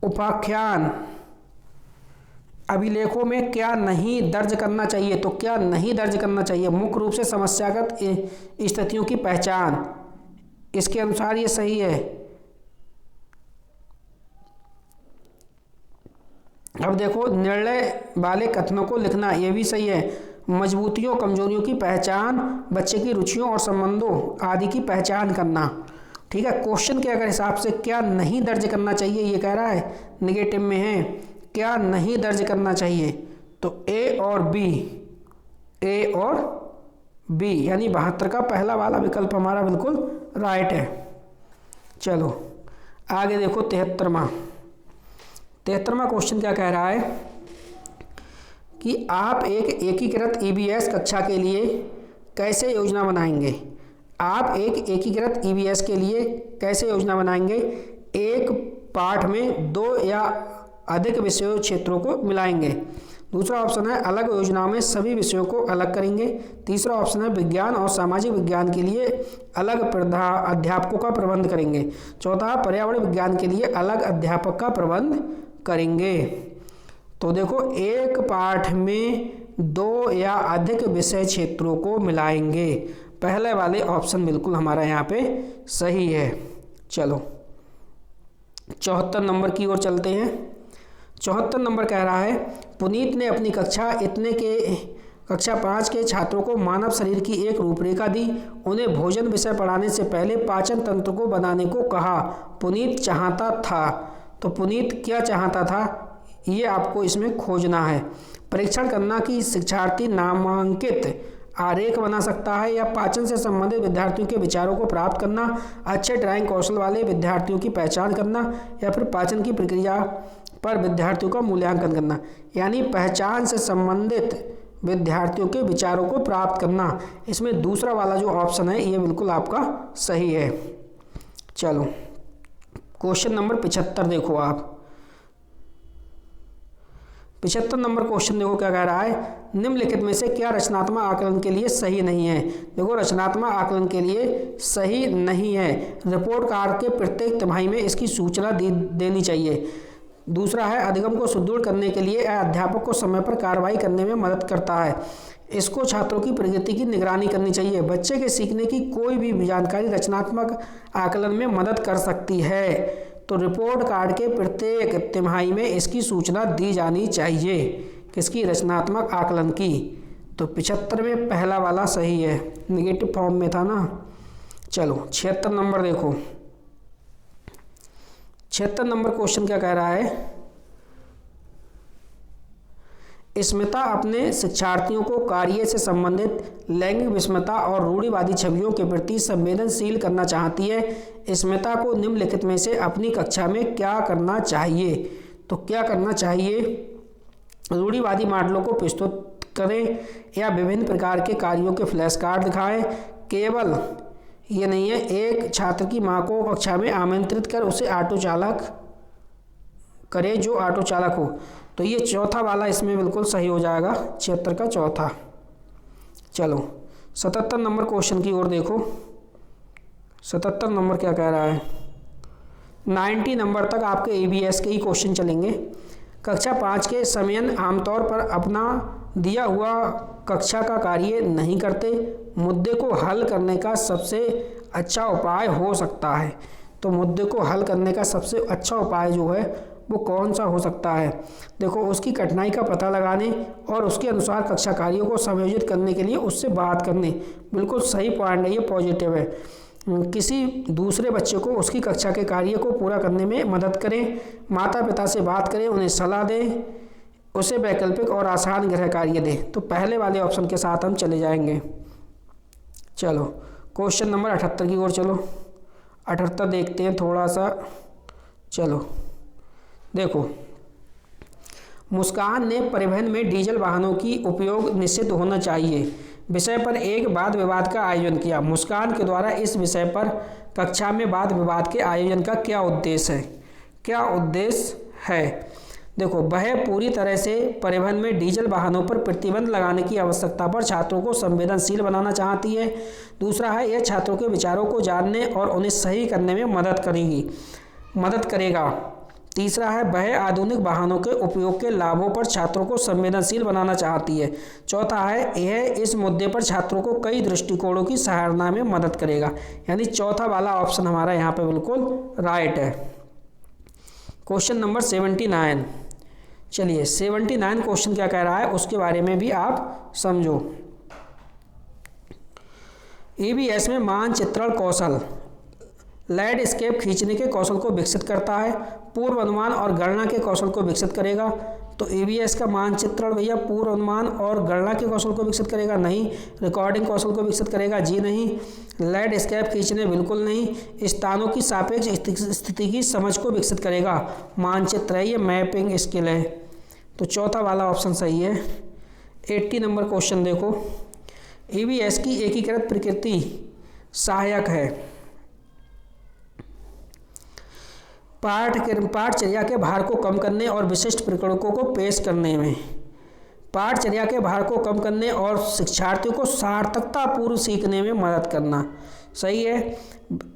उपाख्यान अभिलेखों में क्या नहीं दर्ज करना चाहिए? तो क्या नहीं दर्ज करना चाहिए? मुख्य रूप से समस्यागत स्थितियों की पहचान, इसके अनुसार ये सही है। अब देखो निर्णय वाले कथनों को लिखना, ये भी सही है। मजबूतियों कमजोरियों की पहचान, बच्चे की रुचियों और संबंधों आदि की पहचान करना। ठीक है, क्वेश्चन के अगर हिसाब से क्या नहीं दर्ज करना चाहिए ये कह रहा है, निगेटिव में है, क्या नहीं दर्ज करना चाहिए? तो ए और बी यानी 72 का पहला वाला विकल्प हमारा बिल्कुल राइट है। चलो आगे देखो 73वां क्वेश्चन क्या कह रहा है कि आप एक एकीकृत ईबीएस कक्षा के लिए कैसे योजना बनाएंगे? आप एक एकीकृत ईबीएस के लिए कैसे योजना बनाएंगे? एक पाठ में 2 या अधिक विषयों क्षेत्रों को मिलाएंगे। दूसरा ऑप्शन है अलग योजनाओं में सभी विषयों को अलग करेंगे। तीसरा ऑप्शन है विज्ञान और सामाजिक विज्ञान के लिए अलग अध्यापकों का प्रबंध करेंगे। चौथा, पर्यावरण विज्ञान के लिए अलग अध्यापक का प्रबंध करेंगे। तो देखो एक पाठ में 2 या अधिक विषय क्षेत्रों को मिलाएंगे, पहले वाले ऑप्शन बिल्कुल हमारा यहाँ पे सही है। चलो 74 नंबर की ओर चलते हैं। 74 नंबर कह रहा है पुनीत ने अपनी कक्षा 5 के छात्रों को मानव शरीर की एक रूपरेखा दी। उन्हें भोजन विषय पढ़ाने से पहले पाचन तंत्र को बनाने को कहा। पुनीत चाहता था, तो पुनीत क्या चाहता था ये आपको इसमें खोजना है। परीक्षण करना कि शिक्षार्थी नामांकित आरेख बना सकता है, या पाचन से संबंधित विद्यार्थियों के विचारों को प्राप्त करना, अच्छे ड्राइंग कौशल वाले विद्यार्थियों की पहचान करना, या फिर पाचन की प्रक्रिया पर विद्यार्थियों का मूल्यांकन करना। यानी पहचान से संबंधित विद्यार्थियों के विचारों को प्राप्त करना। इसमें दूसरा वाला जो ऑप्शन है ये बिल्कुल आपका सही है। चलो क्वेश्चन नंबर 75 देखो आप। 75 नंबर क्वेश्चन देखो क्या कह रहा है, निम्नलिखित में से क्या रचनात्मक आकलन के लिए सही नहीं है? देखो रचनात्मक आकलन के लिए सही नहीं है, रिपोर्ट कार्ड के प्रत्येक तिमाही में इसकी सूचना देनी चाहिए। दूसरा है अधिगम को सुदृढ़ करने के लिए अध्यापक को समय पर कार्रवाई करने में मदद करता है। इसको छात्रों की प्रगति की निगरानी करनी चाहिए। बच्चे के सीखने की कोई भी जानकारी रचनात्मक आकलन में मदद कर सकती है। तो रिपोर्ट कार्ड के प्रत्येक तिमाही में इसकी सूचना दी जानी चाहिए, किसकी? रचनात्मक आकलन की। तो 75 में पहला वाला सही है, निगेटिव फॉर्म में था ना। चलो 76 नंबर देखो। 76 नंबर क्वेश्चन क्या कह रहा है, स्मिता अपने शिक्षार्थियों को कार्य से संबंधित लैंगिक विषमता और रूढ़िवादी छवियों के प्रति संवेदनशील करना चाहती है। स्मिता को निम्नलिखित में से अपनी कक्षा में क्या करना चाहिए? तो क्या करना चाहिए? रूढ़िवादी मॉडलों को प्रस्तुत करें, या विभिन्न प्रकार के कार्यों के फ्लैश कार्ड दिखाएं। केवल ये नहीं है, एक छात्र की मां को कक्षा में आमंत्रित कर उसे ऑटो चालक करें जो ऑटो चालक हो। तो ये चौथा वाला इसमें बिल्कुल सही हो जाएगा, 76 का चौथा। चलो 77 नंबर क्वेश्चन की ओर देखो। 77 नंबर क्या कह रहा है, 90 नंबर तक आपके ईबीएस के ही क्वेश्चन चलेंगे। कक्षा 5 के समयन आमतौर पर अपना दिया हुआ कक्षा का कार्य नहीं करते। मुद्दे को हल करने का सबसे अच्छा उपाय हो सकता है। तो मुद्दे को हल करने का सबसे अच्छा उपाय जो है वो कौन सा हो सकता है? देखो उसकी कठिनाई का पता लगाने और उसके अनुसार कक्षा कार्यों को समायोजित करने के लिए उससे बात करने। बिल्कुल सही पॉइंट है, ये पॉजिटिव है। किसी दूसरे बच्चे को उसकी कक्षा के कार्य को पूरा करने में मदद करें, माता पिता से बात करें, उन्हें सलाह दें, उसे वैकल्पिक और आसान गृह कार्य दें। तो पहले वाले ऑप्शन के साथ हम चले जाएंगे। चलो क्वेश्चन नंबर 78 की ओर चलो। 78 देखते हैं थोड़ा सा। चलो देखो, मुस्कान ने परिवहन में डीजल वाहनों की उपयोग निषिद्ध होना चाहिए विषय पर एक वाद विवाद का आयोजन किया। मुस्कान के द्वारा इस विषय पर कक्षा में वाद विवाद के आयोजन का क्या उद्देश्य है? क्या उद्देश्य है? देखो, वह पूरी तरह से परिवहन में डीजल वाहनों पर प्रतिबंध लगाने की आवश्यकता पर छात्रों को संवेदनशील बनाना चाहती है। दूसरा है, यह छात्रों के विचारों को जानने और उन्हें सही करने में मदद करेगा। तीसरा है, वह आधुनिक वाहनों के उपयोग के लाभों पर छात्रों को संवेदनशील बनाना चाहती है। चौथा है, यह इस मुद्दे पर छात्रों को कई दृष्टिकोणों की सराहना में मदद करेगा। यानी चौथा वाला ऑप्शन हमारा यहाँ पे बिल्कुल राइट है। Question number 79। चलिए 79 क्वेश्चन क्या कह रहा है उसके बारे में भी आप समझो। EVS में मानचित्रण कौशल लैंडस्केप खींचने के कौशल को विकसित करता है, पूर्व अनुमान और गणना के कौशल को विकसित करेगा। तो EVS का मानचित्रण भैया पूर्व अनुमान और गणना के कौशल को विकसित करेगा? नहीं। रिकॉर्डिंग कौशल को विकसित करेगा? जी नहीं। लैंडस्केप खींचने? बिल्कुल नहीं। स्थानों की सापेक्ष स्थिति की समझ को विकसित करेगा? मानचित्र है ये, मैपिंग स्किल है। तो चौथा वाला ऑप्शन सही है। 80 नंबर क्वेश्चन देखो, EVS की एकीकृत प्रकृति सहायक है पाठचर्या के भार को कम करने और विशिष्ट प्रकरणों को पेश करने में। पाठचर्या के भार को कम करने और शिक्षार्थियों को सार्थकतापूर्व सीखने में मदद करना। सही है।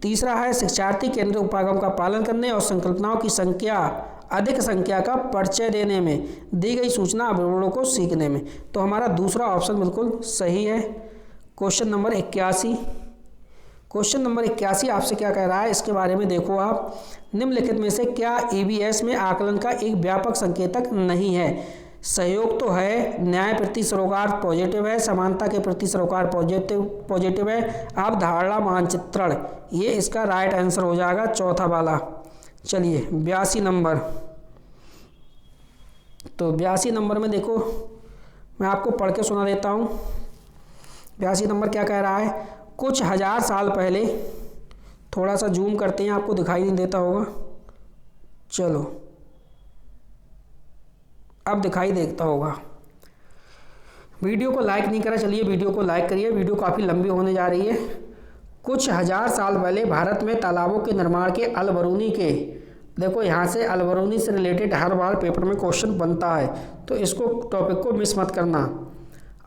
तीसरा है, शिक्षार्थी केंद्रित उपागम का पालन करने और संकल्पनाओं की अधिक संख्या का परिचय देने में, दी गई सूचना विवरणों को सीखने में। तो हमारा दूसरा ऑप्शन बिल्कुल सही है। Question number 81। क्वेश्चन नंबर 81 आपसे क्या कह रहा है इसके बारे में देखो आप। निम्नलिखित में से क्या EVS में आकलन का एक व्यापक संकेतक नहीं है? सहयोग तो है, न्याय प्रति सरोकार पॉजिटिव है, समानता के प्रति सरोकार पॉजिटिव है, अवधारणा मानचित्रण, ये इसका राइट आंसर हो जाएगा चौथा वाला। चलिए 82 नंबर। तो 82 नंबर में देखो, मैं आपको पढ़ के सुना देता हूँ। 82 नंबर क्या कह रहा है? कुछ हजार साल पहले, थोड़ा सा जूम करते हैं, आपको दिखाई नहीं देता होगा। चलो अब दिखाई देता होगा। वीडियो को लाइक नहीं करा, चलिए वीडियो को लाइक करिए, वीडियो काफ़ी लंबी होने जा रही है। कुछ हजार साल पहले भारत में तालाबों के निर्माण के अलबरूनी के, देखो यहाँ से अलबरूनी से रिलेटेड हर बार पेपर में क्वेश्चन बनता है, तो इसको टॉपिक को मिस मत करना।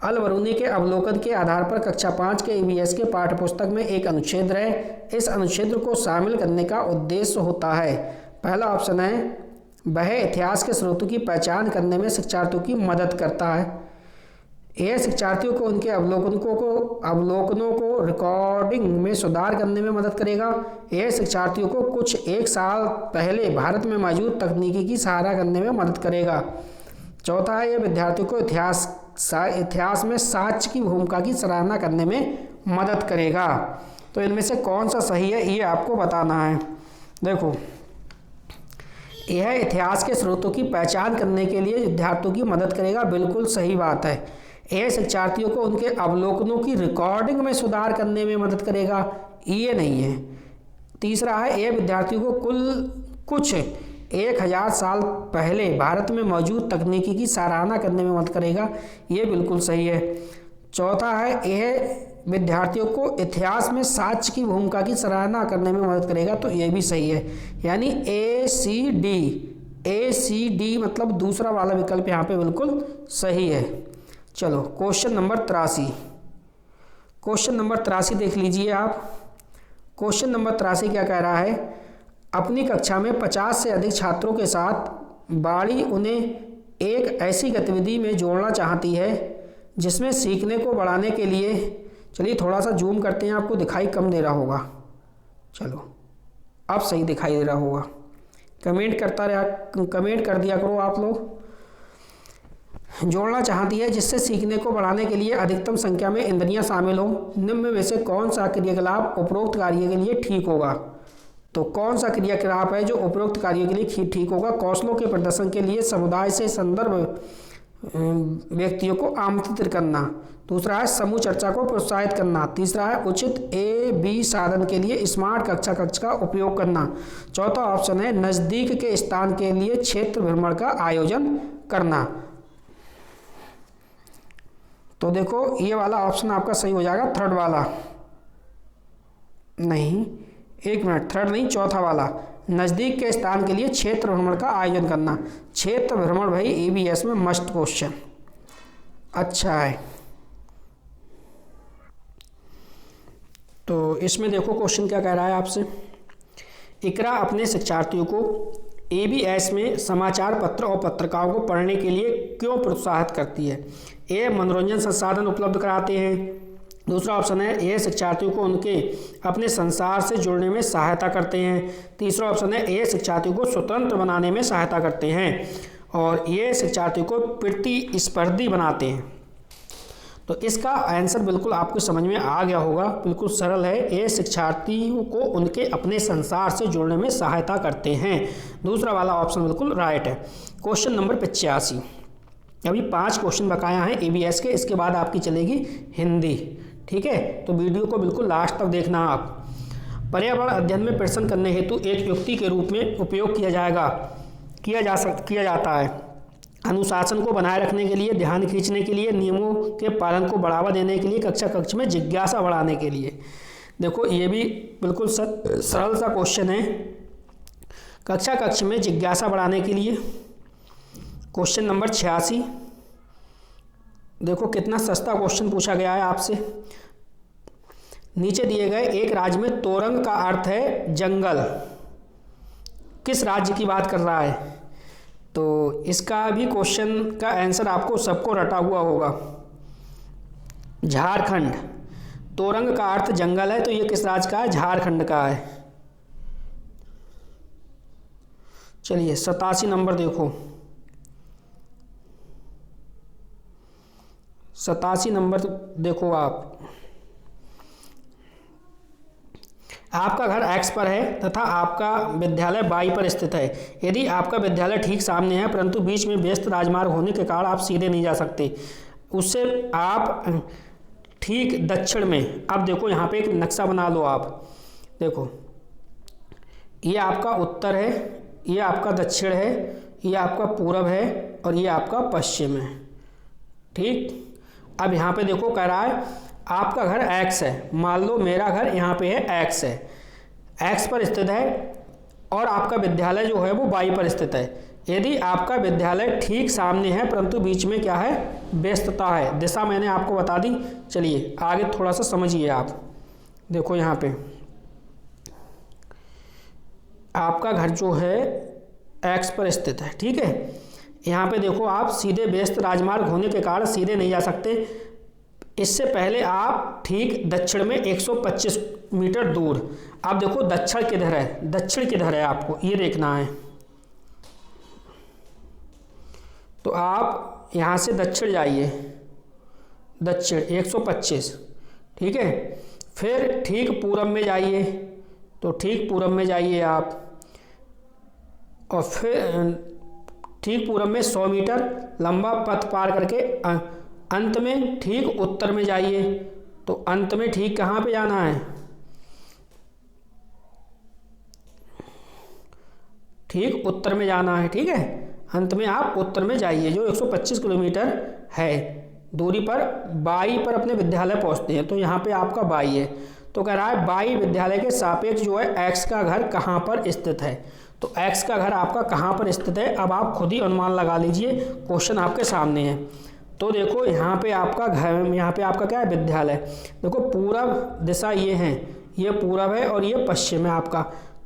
अलबरूनी के अवलोकन के आधार पर कक्षा 5 के EVS के पाठ्यपुस्तक में एक अनुच्छेद है। इस अनुच्छेद को शामिल करने का उद्देश्य होता है, पहला ऑप्शन है, वह इतिहास के स्रोतों की पहचान करने में शिक्षार्थियों की मदद करता है। यह शिक्षार्थियों को उनके अवलोकनों को रिकॉर्डिंग में सुधार करने में मदद करेगा। यह शिक्षार्थियों को कुछ एक साल पहले भारत में मौजूद तकनीकी की सहारा करने में मदद करेगा। चौथा है, यह विद्यार्थियों को इतिहास में साक्ष्य की भूमिका की सराहना करने में मदद करेगा। तो इनमें से कौन सा सही है ये आपको बताना है। देखो, यह इतिहास के स्रोतों की पहचान करने के लिए विद्यार्थियों की मदद करेगा, बिल्कुल सही बात है। यह शिक्षार्थियों को उनके अवलोकनों की रिकॉर्डिंग में सुधार करने में मदद करेगा, ये नहीं है। तीसरा है, यह विद्यार्थियों को कुछ 1000 साल पहले भारत में मौजूद तकनीकी की सराहना करने में मदद करेगा, ये बिल्कुल सही है। चौथा है, यह विद्यार्थियों को इतिहास में साक्ष्य की भूमिका की सराहना करने में मदद करेगा, तो ये भी सही है। यानी ACD मतलब दूसरा वाला विकल्प यहाँ पे बिल्कुल सही है। चलो क्वेश्चन नंबर 83। क्वेश्चन नंबर 83 देख लीजिए आप। क्वेश्चन नंबर 83 क्या कह रहा है? अपनी कक्षा में 50 से अधिक छात्रों के साथ बाड़ी उन्हें एक ऐसी गतिविधि में जोड़ना चाहती है जिसमें सीखने को बढ़ाने के लिए, चलिए थोड़ा सा जूम करते हैं, आपको दिखाई कम दे रहा होगा। चलो अब सही दिखाई दे रहा होगा। कमेंट कर दिया करो आप लोग। जोड़ना चाहती है जिससे सीखने को बढ़ाने के लिए अधिकतम संख्या में इंद्रियां शामिल हों। निम्न में से कौन सा क्रियाकलाप उपरोक्त कार्य के लिए ठीक होगा? तो कौन सा क्रियाकलाप है जो उपरोक्त कार्य के लिए ठीक होगा? कौशलों के प्रदर्शन के लिए समुदाय से संदर्भ व्यक्तियों को आमंत्रित करना। दूसरा है समूह चर्चा को प्रोत्साहित करना। तीसरा है उचित A-B साधन के लिए स्मार्ट कक्षा कक्ष का उपयोग करना। चौथा ऑप्शन है नज़दीक के स्थान के लिए क्षेत्र भ्रमण का आयोजन करना। तो देखो ये वाला ऑप्शन आपका सही हो जाएगा, थर्ड वाला नहीं, एक मिनट, थर्ड नहीं, चौथा वाला, नज़दीक के स्थान के लिए क्षेत्र भ्रमण का आयोजन करना। क्षेत्र भ्रमण भाई EVS में मस्ट क्वेश्चन अच्छा है। तो इसमें देखो क्वेश्चन क्या कह रहा है आपसे। इकरा अपने शिक्षार्थियों को ABS में समाचार पत्र और पत्रिकाओं को पढ़ने के लिए क्यों प्रोत्साहित करती है? ए, मनोरंजन संसाधन उपलब्ध कराते हैं। दूसरा ऑप्शन है ये शिक्षार्थियों को उनके अपने संसार से जुड़ने में सहायता करते हैं। तीसरा ऑप्शन है ये शिक्षार्थियों को स्वतंत्र बनाने में सहायता करते हैं। और ये शिक्षार्थियों को प्रतिस्पर्धी बनाते हैं। तो इसका आंसर बिल्कुल आपको समझ में आ गया होगा, बिल्कुल सरल है। ये शिक्षार्थियों को उनके अपने संसार से जुड़ने में सहायता करते हैं। दूसरा वाला ऑप्शन बिल्कुल राइट है। Question number 85। अभी 5 क्वेश्चन बकाया हैं ABS के, इसके बाद आपकी चलेगी हिंदी। ठीक है, तो वीडियो को बिल्कुल लास्ट तक देखना आप। पर्यावरण अध्ययन में प्रश्न करने हेतु एक युक्ति के रूप में उपयोग किया जाता है। अनुशासन को बनाए रखने के लिए, ध्यान खींचने के लिए, नियमों के पालन को बढ़ावा देने के लिए, कक्षा कक्ष में जिज्ञासा बढ़ाने के लिए। देखो ये भी बिल्कुल सरल सा क्वेश्चन है। कक्षा कक्ष में जिज्ञासा बढ़ाने के लिए। Question number 86। देखो कितना सस्ता क्वेश्चन पूछा गया है आपसे। नीचे दिए गए एक राज्य में तोरंग का अर्थ है जंगल, किस राज्य की बात कर रहा है? तो इसका भी क्वेश्चन का आंसर आपको सबको रटा हुआ होगा, झारखंड। तोरंग का अर्थ जंगल है, तो ये किस राज्य का है? झारखंड का है। चलिए 87 नंबर देखो, 87 नंबर देखो आपका घर X पर है तथा आपका विद्यालय Y पर स्थित है। यदि आपका विद्यालय ठीक सामने है परंतु बीच में व्यस्त राजमार्ग होने के कारण आप सीधे नहीं जा सकते, उससे आप ठीक दक्षिण में, अब देखो यहाँ पे एक नक्शा बना लो आप। देखो ये आपका उत्तर है, ये आपका दक्षिण है, ये आपका पूरब है और ये आपका पश्चिम है। ठीक, अब यहाँ पे देखो कह रहा है आपका घर X है, मान लो मेरा घर यहाँ पे है X है, X पर स्थित है और आपका विद्यालय जो है वो Y पर स्थित है। यदि आपका विद्यालय ठीक सामने है परंतु बीच में क्या है? व्यस्तता है। दिशा मैंने आपको बता दी। चलिए आगे थोड़ा सा समझिए आप। देखो यहाँ पे आपका घर जो है X पर स्थित है, ठीक है। यहाँ पे देखो आप सीधे व्यस्त राजमार्ग होने के कारण सीधे नहीं जा सकते। इससे पहले आप ठीक दक्षिण में 125 मीटर दूर, आप देखो दक्षिण किधर है, दक्षिण किधर है आपको ये देखना है। तो आप यहाँ से दक्षिण जाइए, दक्षिण 125, ठीक है। फिर ठीक पूरब में जाइए, तो ठीक पूरब में जाइए आप, और फिर ठीक पूरब में 100 मीटर लंबा पथ पार करके अंत में ठीक उत्तर में जाइए। तो अंत में ठीक कहाँ पे जाना है? ठीक उत्तर में जाना है, ठीक है। अंत में आप उत्तर में जाइए, जो 125 किलोमीटर है दूरी पर बाई पर अपने विद्यालय पहुंचते हैं। तो यहाँ पे आपका बाई है, तो कह रहा है बाई विद्यालय के सापेक्ष जो है X का घर कहाँ पर स्थित है। तो X का घर आपका कहाँ पर स्थित है, अब आप खुद ही अनुमान लगा लीजिए, क्वेश्चन आपके सामने है। तो देखो यहाँ पे आपका घर, यहाँ पे आपका क्या है? विद्यालय। देखो पूरब दिशा ये है, ये पूरब है और ये पश्चिम है आपका।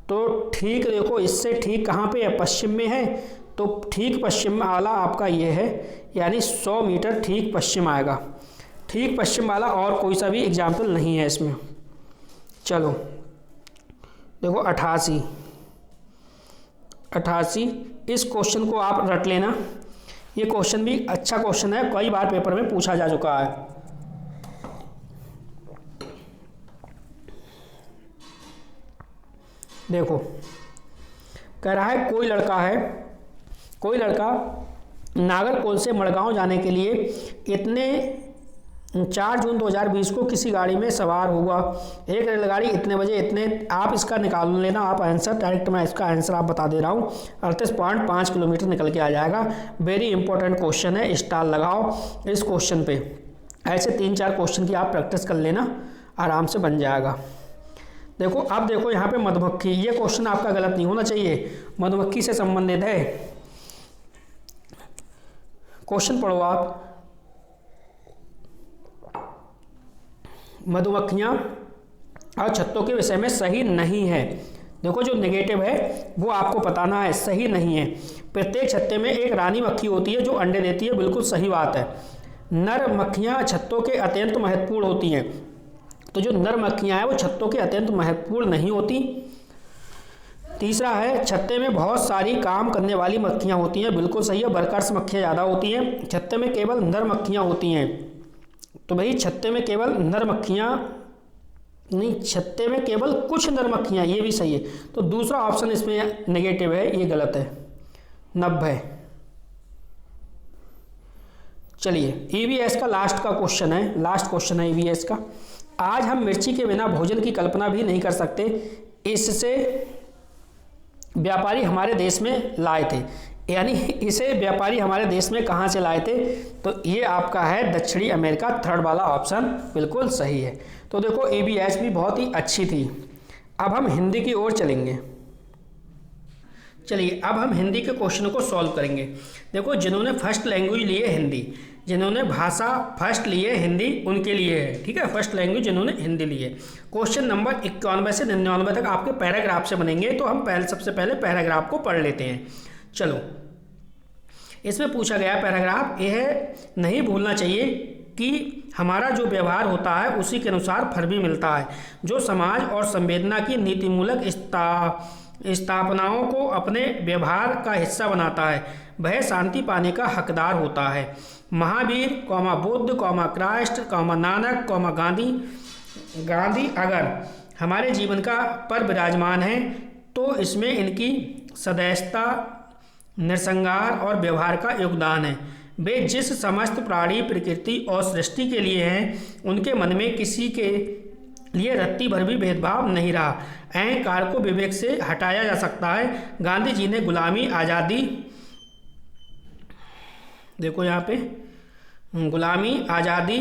तो ठीक देखो इससे ठीक कहाँ पे है? पश्चिम में है। तो ठीक पश्चिम वाला आपका ये है, यानी 100 मीटर ठीक पश्चिम आएगा। ठीक पश्चिम वाला और कोई सा भी एग्जाम्पल नहीं है इसमें। चलो देखो 88, इस क्वेश्चन को आप रट लेना। ये क्वेश्चन भी अच्छा क्वेश्चन है, कई बार पेपर में पूछा जा चुका है। देखो कह रहा है कोई लड़का नागरकोल से मड़गांव जाने के लिए इतने 4 जून 2020 को किसी गाड़ी में सवार हुआ। एक रेलगाड़ी इतने बजे इतने, आप इसका निकाल लेना आप आंसर, डायरेक्ट मैं इसका आंसर आप बता दे रहा हूँ। 38.5 किलोमीटर निकल के आ जाएगा। वेरी इंपॉर्टेंट क्वेश्चन है, स्टार लगाओ इस क्वेश्चन पे। ऐसे 3-4 क्वेश्चन की आप प्रैक्टिस कर लेना, आराम से बन जाएगा। देखो अब देखो यहाँ पे मधुमक्खी, ये क्वेश्चन आपका गलत नहीं होना चाहिए, मधुमक्खी से संबंधित है। क्वेश्चन पढ़ो आप। मधुमक्खियाँ और छत्तों के विषय में सही नहीं है। देखो जो नेगेटिव है वो आपको बताना है, सही नहीं है। प्रत्येक छत्ते में एक रानी मक्खी होती है जो अंडे देती है, बिल्कुल सही बात है। नर मक्खियाँ छत्तों के अत्यंत महत्वपूर्ण होती हैं, तो जो नर मक्खियाँ हैं वो छत्तों के अत्यंत महत्वपूर्ण नहीं होती। तीसरा है छत्ते में बहुत सारी काम करने वाली मक्खियाँ होती हैं, बिल्कुल सही है। वर्कर्स मक्खियाँ ज़्यादा होती हैं। छत्ते में केवल नर मक्खियाँ होती हैं, तो भाई छत्ते में केवल नर मक्खियाँ नहीं, छत्ते में केवल कुछ नर मक्खियाँ, ये भी सही है। तो दूसरा ऑप्शन इसमें नेगेटिव है, ये गलत है। 90। चलिए ईवीएस का लास्ट क्वेश्चन है ईवीएस का। आज हम मिर्ची के बिना भोजन की कल्पना भी नहीं कर सकते, इससे व्यापारी हमारे देश में लाए थे। यानी इसे व्यापारी हमारे देश में कहाँ से लाए थे, तो ये आपका है दक्षिणी अमेरिका। थर्ड वाला ऑप्शन बिल्कुल सही है। तो देखो ईवीएस भी बहुत ही अच्छी थी। अब हम हिंदी की ओर चलेंगे। चलिए अब हम हिंदी के क्वेश्चन को सॉल्व करेंगे। देखो जिन्होंने फर्स्ट लैंग्वेज लिए हिंदी, जिन्होंने भाषा फर्स्ट लिए हिंदी, उनके लिए है, ठीक है। फर्स्ट लैंग्वेज जिन्होंने हिंदी लिए। क्वेश्चन नंबर 91 से 99 तक आपके पैराग्राफ से बनेंगे, तो हम सबसे पहले पैराग्राफ को पढ़ लेते हैं। चलो इसमें पूछा गया पैराग्राफ, यह नहीं भूलना चाहिए कि हमारा जो व्यवहार होता है उसी के अनुसार फल भी मिलता है। जो समाज और संवेदना की नीतिमूलक स्थापनाओं को अपने व्यवहार का हिस्सा बनाता है, वह शांति पाने का हकदार होता है। महावीर बुद्ध क्राइस्ट नानक गांधी अगर हमारे जीवन का पर विराजमान है, तो इसमें इनकी सदैवता, नरसंहार और व्यवहार का योगदान है। वे जिस समस्त प्राणी, प्रकृति और सृष्टि के लिए हैं, उनके मन में किसी के लिए रत्ती भर भी भेदभाव नहीं रहा। अहंकार को विवेक से हटाया जा सकता है। गांधी जी ने गुलामी आज़ादी, देखो यहाँ पे गुलामी आज़ादी,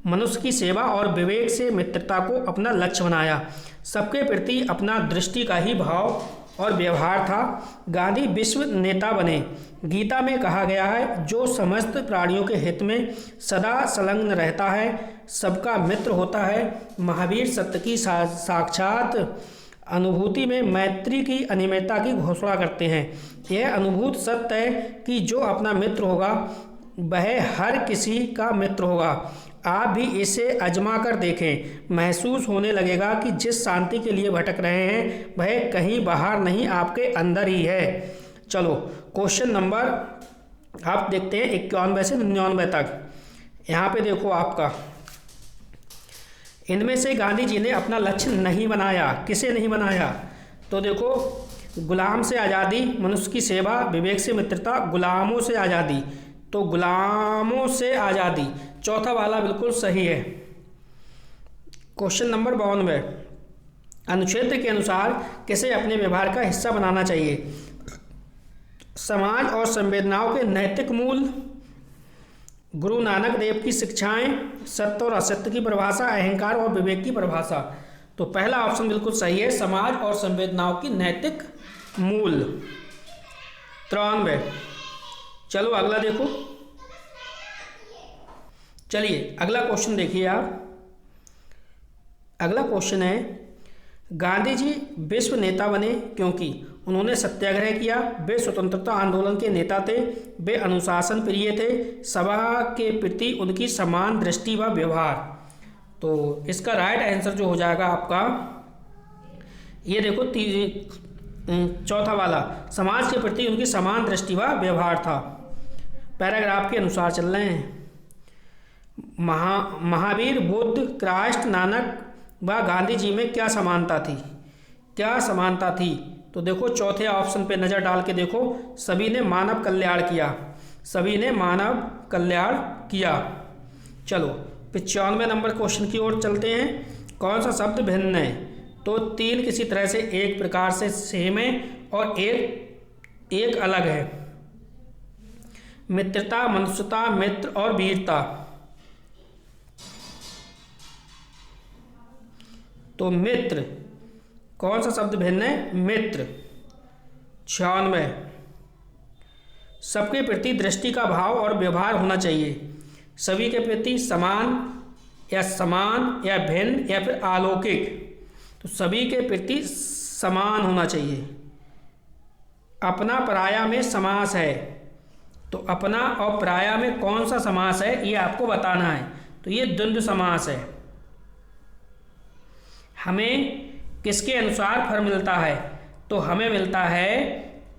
मनुष्य की सेवा और विवेक से मित्रता को अपना लक्ष्य बनाया। सबके प्रति अपना दृष्टि का ही भाव और व्यवहार था। गांधी विश्व नेता बने। गीता में कहा गया है, जो समस्त प्राणियों के हित में सदा संलग्न रहता है, सबका मित्र होता है। महावीर सत्य की साक्षात अनुभूति में मैत्री की अनिवार्यता की घोषणा करते हैं। यह अनुभूत सत्य है कि जो अपना मित्र होगा वह हर किसी का मित्र होगा। आप भी इसे आजमा कर देखें, महसूस होने लगेगा कि जिस शांति के लिए भटक रहे हैं वह कहीं बाहर नहीं, आपके अंदर ही है। चलो क्वेश्चन नंबर आप देखते हैं 91 से 99 तक। यहाँ पे देखो आपका, इनमें से गांधी जी ने अपना लक्ष्य नहीं बनाया। किसे नहीं बनाया, तो देखो गुलाम से आज़ादी, मनुष्य की सेवा, विवेक से मित्रता, गुलामों से आज़ादी, तो गुलामों से आज़ादी चौथा वाला बिल्कुल सही है। क्वेश्चन नंबर 92, अनुच्छेद के अनुसार किसे अपने व्यवहार का हिस्सा बनाना चाहिए। समाज और संवेदनाओं के नैतिक मूल, गुरु नानक देव की शिक्षाएं, सत्य और असत्य की परिभाषा, अहंकार और विवेक की परिभाषा। तो पहला ऑप्शन बिल्कुल सही है, समाज और संवेदनाओं की नैतिक मूल। 93। चलो अगला देखो। चलिए अगला क्वेश्चन देखिए आप। अगला क्वेश्चन है, गांधी जी विश्व नेता बने क्योंकि उन्होंने सत्याग्रह किया, वे स्वतंत्रता आंदोलन के नेता थे, वे अनुशासन प्रिय थे, सभा के प्रति उनकी समान दृष्टि व व्यवहार। तो इसका राइट आंसर जो हो जाएगा आपका, ये देखो चौथा वाला, समाज के प्रति उनकी समान दृष्टि व व्यवहार था। पैराग्राफ के अनुसार चल रहे हैं। महावीर, बुद्ध, क्राइस्ट, नानक व गांधी जी में क्या समानता थी? क्या समानता थी? तो देखो चौथे ऑप्शन पे नज़र डाल के देखो, सभी ने मानव कल्याण किया, सभी ने मानव कल्याण किया। चलो 95 नंबर क्वेश्चन की ओर चलते हैं। कौन सा शब्द भिन्न है? तो तीन किसी तरह से एक प्रकार से सेम है और एक अलग है। मित्रता, मनुष्यता, मित्र और वीरता। तो मित्र, कौन सा शब्द भिन्न है? मित्र। 96, सबके प्रति दृष्टि का भाव और व्यवहार होना चाहिए। सभी के प्रति समान या भिन्न या फिर अलौकिक। तो सभी के प्रति समान होना चाहिए। अपना पराया में समास है, तो अपना और पराया में कौन सा समास है ये आपको बताना है। तो ये द्वंद्व समास है। हमें किसके अनुसार फल मिलता है? तो हमें मिलता है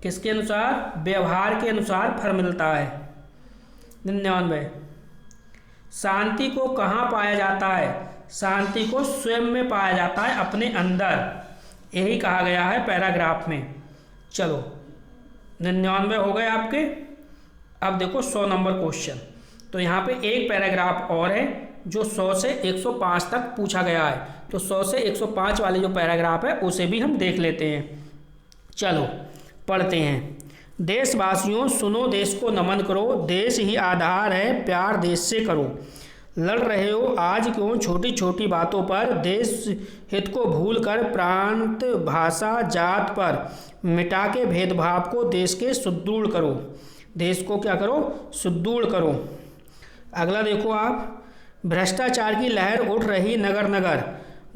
किसके अनुसार? व्यवहार के अनुसार फल मिलता है। 99, शांति को कहाँ पाया जाता है? शांति को स्वयं में पाया जाता है, अपने अंदर। यही कहा गया है पैराग्राफ में। चलो 99 हो गए आपके। अब देखो 100 नंबर क्वेश्चन। तो यहाँ पे एक पैराग्राफ और है जो 100 से 105 तक पूछा गया है। तो 100 से 105 वाले जो पैराग्राफ है उसे भी हम देख लेते हैं। चलो पढ़ते हैं। देशवासियों सुनो, देश को नमन करो, देश ही आधार है, प्यार देश से करो। लड़ रहे हो आज क्यों छोटी छोटी बातों पर, देश हित को भूल कर प्रांत, भाषा, जात पर मिटा के भेदभाव को देश के सुदृढ़ करो। देश को क्या करो? सुदृढ़ करो। अगला देखो आप। भ्रष्टाचार की लहर उठ रही नगर नगर,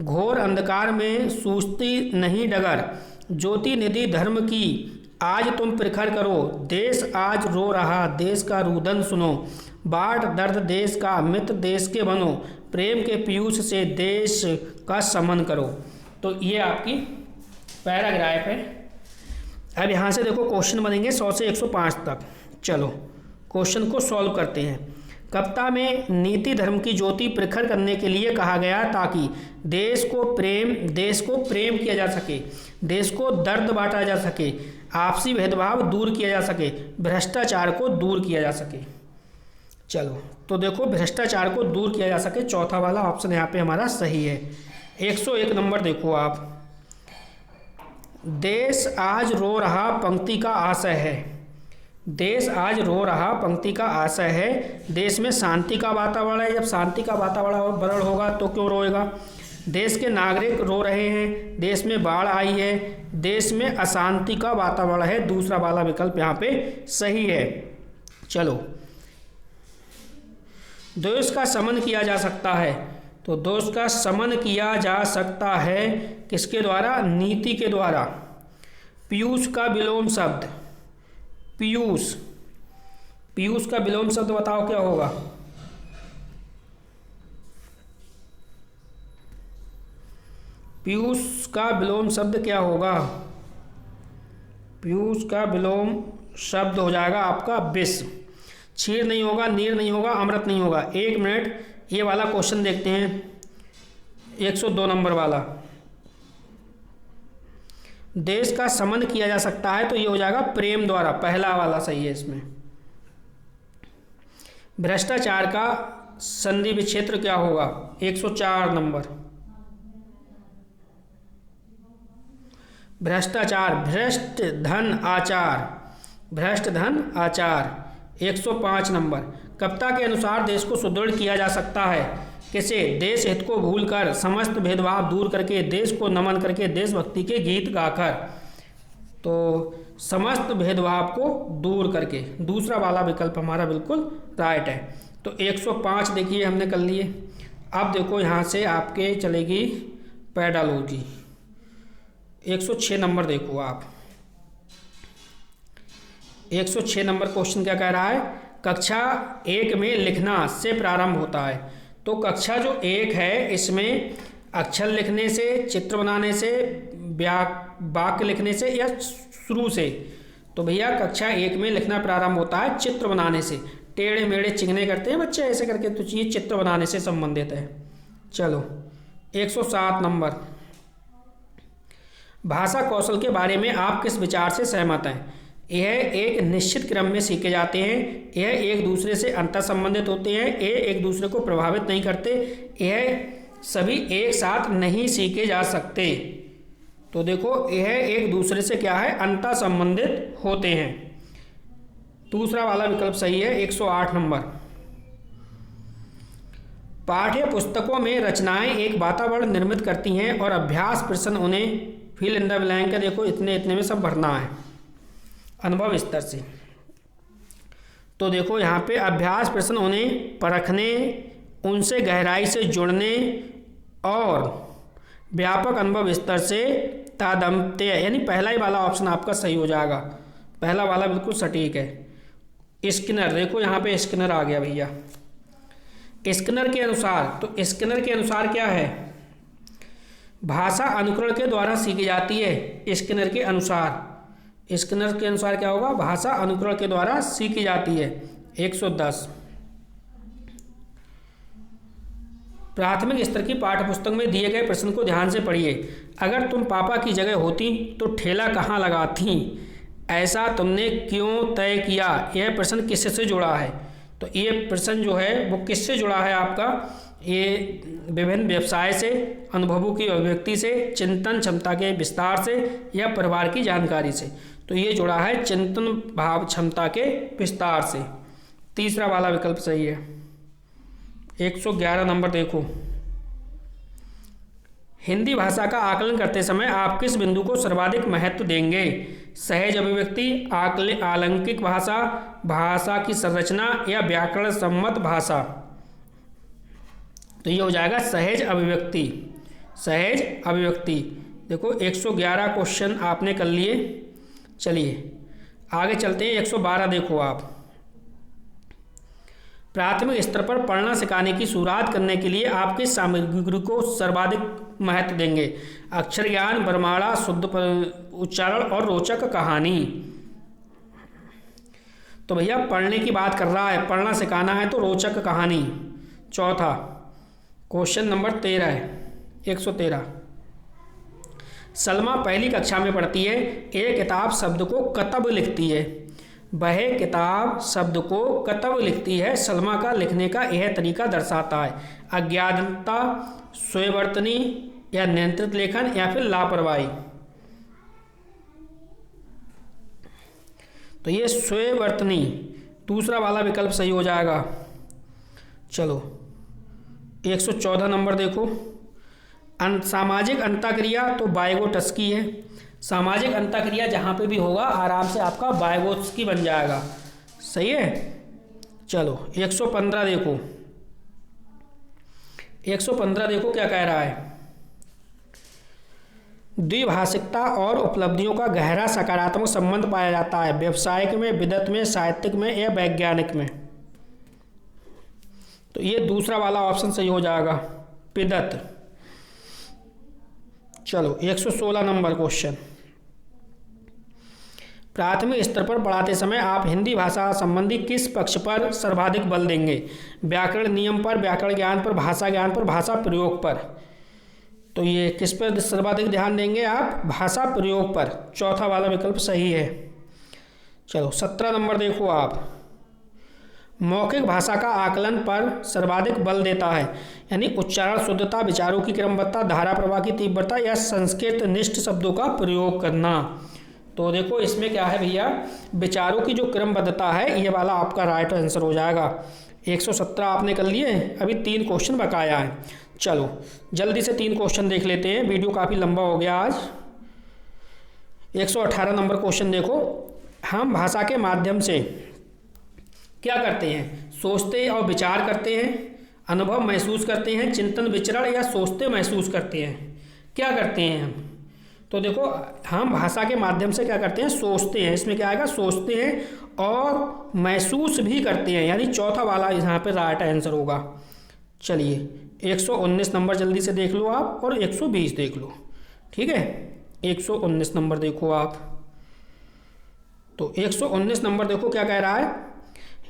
घोर अंधकार में सूझती नहीं डगर। ज्योति निधि धर्म की आज तुम प्रखर करो, देश आज रो रहा, देश का रुदन सुनो। बाट दर्द देश का, मित्र देश के बनो, प्रेम के पीयूष से देश का समन करो। तो ये आपकी पैराग्राफ है। अब यहाँ से देखो क्वेश्चन बनेंगे 100 से 105 तक। चलो क्वेश्चन को सॉल्व करते हैं। कविता में नीति धर्म की ज्योति प्रखर करने के लिए कहा गया ताकि देश को प्रेम किया जा सके, देश को दर्द बांटा जा सके, आपसी भेदभाव दूर किया जा सके, भ्रष्टाचार को दूर किया जा सके। चलो तो देखो भ्रष्टाचार को दूर किया जा सके, चौथा वाला ऑप्शन यहाँ पे हमारा सही है। 101 नंबर देखो आप। देश आज रो रहा पंक्ति का आशय है, देश आज रो रहा पंक्ति का आशय है। देश में शांति का वातावरण है, जब शांति का वातावरण होगा तो क्यों रोएगा। देश के नागरिक रो रहे हैं, देश में बाढ़ आई है, देश में अशांति का वातावरण है। दूसरा वाला विकल्प यहाँ पे सही है। चलो देश का समन किया जा सकता है, तो देश का समन किया जा सकता है किसके द्वारा? नीति के द्वारा। पीयूष का विलोम शब्द, पीयूष, पीयूष का विलोम शब्द बताओ क्या होगा? पीयूष का विलोम शब्द क्या होगा? पीयूष का विलोम शब्द हो जाएगा आपका विष। क्षीर नहीं होगा, नीर नहीं होगा, अमृत नहीं होगा। 1 मिनट, ये वाला क्वेश्चन देखते हैं 102 नंबर वाला। देश का समन किया जा सकता है, तो ये हो जाएगा प्रेम द्वारा, पहला वाला सही है इसमें। भ्रष्टाचार का संधि विच्छेद क्या होगा? 104 नंबर। भ्रष्टाचार, भ्रष्ट धन आचार, भ्रष्ट धन आचार। 105 नंबर। कविता के अनुसार देश को सुदृढ़ किया जा सकता है कैसे? देश हित को भूलकर, समस्त भेदभाव दूर करके, देश को नमन करके, देशभक्ति के गीत गाकर। तो समस्त भेदभाव को दूर करके, दूसरा वाला विकल्प हमारा बिल्कुल राइट है। तो 105 देखिए हमने कर लिए। अब देखो यहाँ से आपके चलेगी पेडालॉजी। 106 नंबर देखो आप। 106 नंबर क्वेश्चन क्या कह रहा है? कक्षा 1 में लिखना से प्रारंभ होता है। तो कक्षा जो 1 है इसमें अक्षर लिखने से, चित्र बनाने से, वाक्य लिखने से या शुरू से। तो भैया कक्षा 1 में लिखना प्रारंभ होता है चित्र बनाने से। टेढ़े मेढ़े चिकने करते हैं बच्चे ऐसे करके, तो ये चित्र बनाने से संबंधित है। चलो 107 नंबर, भाषा कौशल के बारे में आप किस विचार से सहमत हैं? यह एक निश्चित क्रम में सीखे जाते हैं, यह एक दूसरे से अंतर संबंधित होते हैं, यह एक दूसरे को प्रभावित नहीं करते, यह सभी एक साथ नहीं सीखे जा सकते। तो देखो यह एक दूसरे से क्या है, अंतर संबंधित होते हैं। दूसरा वाला विकल्प सही है। 108 नंबर, पाठ्य पुस्तकों में रचनाएं एक वातावरण निर्मित करती हैं और अभ्यास प्रश्न उन्हें फिल इन द ब्लैंक है, देखो इतने इतने में सब भरना है अनुभव स्तर से। तो देखो यहाँ पे अभ्यास प्रश्न उन्हें परखने, उनसे गहराई से जुड़ने और व्यापक अनुभव स्तर से तादात्म्य, यानी पहला ही वाला ऑप्शन आपका सही हो जाएगा। पहला वाला बिल्कुल सटीक है। स्किनर, देखो यहाँ पे स्किनर आ गया भैया। स्किनर के अनुसार, तो स्किनर के अनुसार क्या है, भाषा अनुकरण के द्वारा सीखी जाती है। स्किनर के अनुसार, स्किनर के अनुसार क्या होगा, भाषा अनुकरण के द्वारा सीखी जाती है। 110, प्राथमिक स्तर की पाठ्यपुस्तक में दिए गए प्रश्न को ध्यान से पढ़िए। अगर तुम पापा की जगह होती तो ठेला कहाँ लगाती, ऐसा तुमने क्यों तय किया, यह प्रश्न किससे जुड़ा है? तो ये प्रश्न जो है वो किससे जुड़ा है आपका, ये विभिन्न व्यवसाय से, अनुभवों की अभिव्यक्ति से, चिंतन क्षमता के विस्तार से या परिवार की जानकारी से। तो ये जुड़ा है चिंतन भाव क्षमता के विस्तार से। तीसरा वाला विकल्प सही है। 111 नंबर देखो, हिंदी भाषा का आकलन करते समय आप किस बिंदु को सर्वाधिक महत्व देंगे? सहज अभिव्यक्ति, आलंकिक भाषा, भाषा की संरचना या व्याकरण सम्मत भाषा? तो ये हो जाएगा सहज अभिव्यक्ति। सहज अभिव्यक्ति। देखो 111 क्वेश्चन आपने कर लिए। चलिए आगे चलते हैं। 112 देखो आप, प्राथमिक स्तर पर पढ़ना सिखाने की शुरुआत करने के लिए आप किस सामग्री को सर्वाधिक महत्व देंगे? अक्षर ज्ञान, बरमाला, शुद्ध उच्चारण और रोचक कहानी। तो भैया पढ़ने की बात कर रहा है, पढ़ना सिखाना है तो रोचक कहानी। चौथा क्वेश्चन नंबर 13 है। 113, सलमा पहली कक्षा में पढ़ती है। एक किताब शब्द को कतब लिखती है। वह किताब शब्द को कतब लिखती है। सलमा का लिखने का यह तरीका दर्शाता है अज्ञानता, स्वयंवर्तनी या नियंत्रित लेखन या फिर लापरवाही। तो ये स्वयंवर्तनी, दूसरा वाला विकल्प सही हो जाएगा। चलो 114 नंबर देखो, सामाजिक अंतःक्रिया, तो वाइगोटस्की है। सामाजिक अंतःक्रिया जहाँ पे भी होगा आराम से आपका वाइगोत्स्की बन जाएगा। सही है। चलो 115 देखो, 115 देखो क्या कह रहा है, द्विभाषिकता और उपलब्धियों का गहरा सकारात्मक संबंध पाया जाता है व्यवसायिक में, विद्वत में, साहित्यिक में या वैज्ञानिक में। तो ये दूसरा वाला ऑप्शन सही हो जाएगा, विद्वत। चलो 116 नंबर क्वेश्चन, प्राथमिक स्तर पर पढ़ाते समय आप हिंदी भाषा संबंधी किस पक्ष पर सर्वाधिक बल देंगे? व्याकरण नियम पर, व्याकरण ज्ञान पर, भाषा ज्ञान पर, भाषा प्रयोग पर? तो ये किस पर सर्वाधिक ध्यान देंगे आप? भाषा प्रयोग पर। चौथा वाला विकल्प सही है। चलो 17 नंबर देखो आप, मौखिक भाषा का आकलन पर सर्वाधिक बल देता है, यानी उच्चारण शुद्धता, विचारों की क्रमबद्धता, धारा प्रवाह की तीव्रता या संस्कृत निष्ठ शब्दों का प्रयोग करना। तो देखो इसमें क्या है भैया, विचारों की जो क्रमबद्धता है ये वाला आपका राइट आंसर हो जाएगा। 117 आपने कर लिए, अभी 3 क्वेश्चन बकाया है। चलो जल्दी से 3 क्वेश्चन देख लेते हैं, वीडियो काफ़ी लंबा हो गया आज। 118 नंबर क्वेश्चन देखो, हम भाषा के माध्यम से क्या करते हैं? सोचते और विचार करते हैं, अनुभव महसूस करते हैं, चिंतन विचरण या सोचते महसूस करते हैं? क्या करते हैं हम? तो देखो हम भाषा के माध्यम से क्या करते हैं? सोचते हैं। इसमें क्या आएगा? सोचते हैं और महसूस भी करते हैं, यानी चौथा वाला यहाँ पे राइट आंसर होगा। चलिए 119 नंबर जल्दी से देख लो आप, और 120 देख लो। ठीक है, 119 नंबर देखो आप। तो 119 नंबर देखो क्या कह रहा है,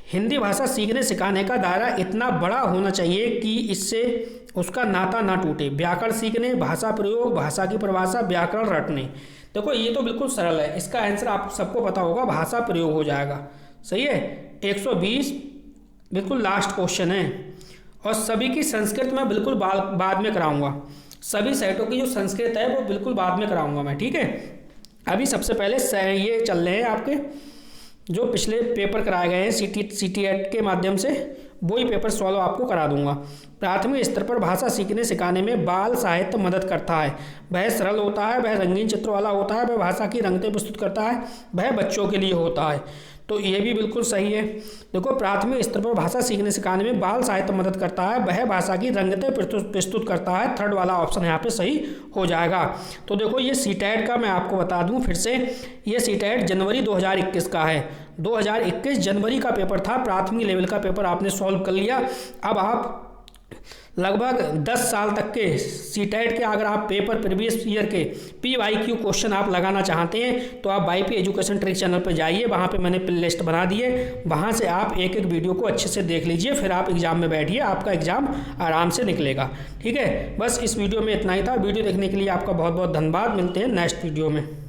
हिंदी भाषा सीखने सिखाने का दायरा इतना बड़ा होना चाहिए कि इससे उसका नाता ना टूटे। व्याकरण सीखने, भाषा प्रयोग, भाषा की परिभाषा, व्याकरण रटने। देखो ये तो बिल्कुल सरल है, इसका आंसर आप सबको पता होगा, भाषा प्रयोग हो जाएगा। सही है। 120 बिल्कुल लास्ट क्वेश्चन है। और सभी की संस्कृत मैं बिल्कुल बाद में कराऊंगा। सभी सेटों की जो संस्कृत है वो बिल्कुल बाद में कराऊंगा मैं, ठीक है। अभी सबसे पहले ये चल रहे हैं आपके जो पिछले पेपर कराए गए हैं CTET के माध्यम से, वही पेपर सॉल्व आपको करा दूंगा। प्राथमिक स्तर पर भाषा सीखने सिखाने में बाल साहित्य मदद करता है। वह सरल होता है, वह रंगीन चित्रों वाला होता है, वह भाषा की रंगतें प्रस्तुत करता है, वह बच्चों के लिए होता है। तो ये भी बिल्कुल सही है। देखो प्राथमिक स्तर पर भाषा सीखने सिखाने में बाल साहित्य मदद करता है, वह भाषा की रंगतें प्रस्तुत करता है। थर्ड वाला ऑप्शन यहाँ पे सही हो जाएगा। तो देखो ये CTET का मैं आपको बता दूं फिर से, ये CTET जनवरी 2021 का है। 2021 जनवरी का पेपर था, प्राथमिक लेवल का पेपर आपने सॉल्व कर लिया। अब आप लगभग 10 साल तक के CTET के अगर आप पेपर प्रीवियस ईयर के PYQ क्वेश्चन आप लगाना चाहते हैं तो आप YP एजुकेशन ट्रिक चैनल पर जाइए, वहाँ पे मैंने प्ले लिस्ट बना दी है, वहाँ से आप एक एक वीडियो को अच्छे से देख लीजिए, फिर आप एग्जाम में बैठिए, आपका एग्जाम आराम से निकलेगा। ठीक है, बस इस वीडियो में इतना ही था। वीडियो देखने के लिए आपका बहुत बहुत धन्यवाद। मिलते हैं नेक्स्ट वीडियो में।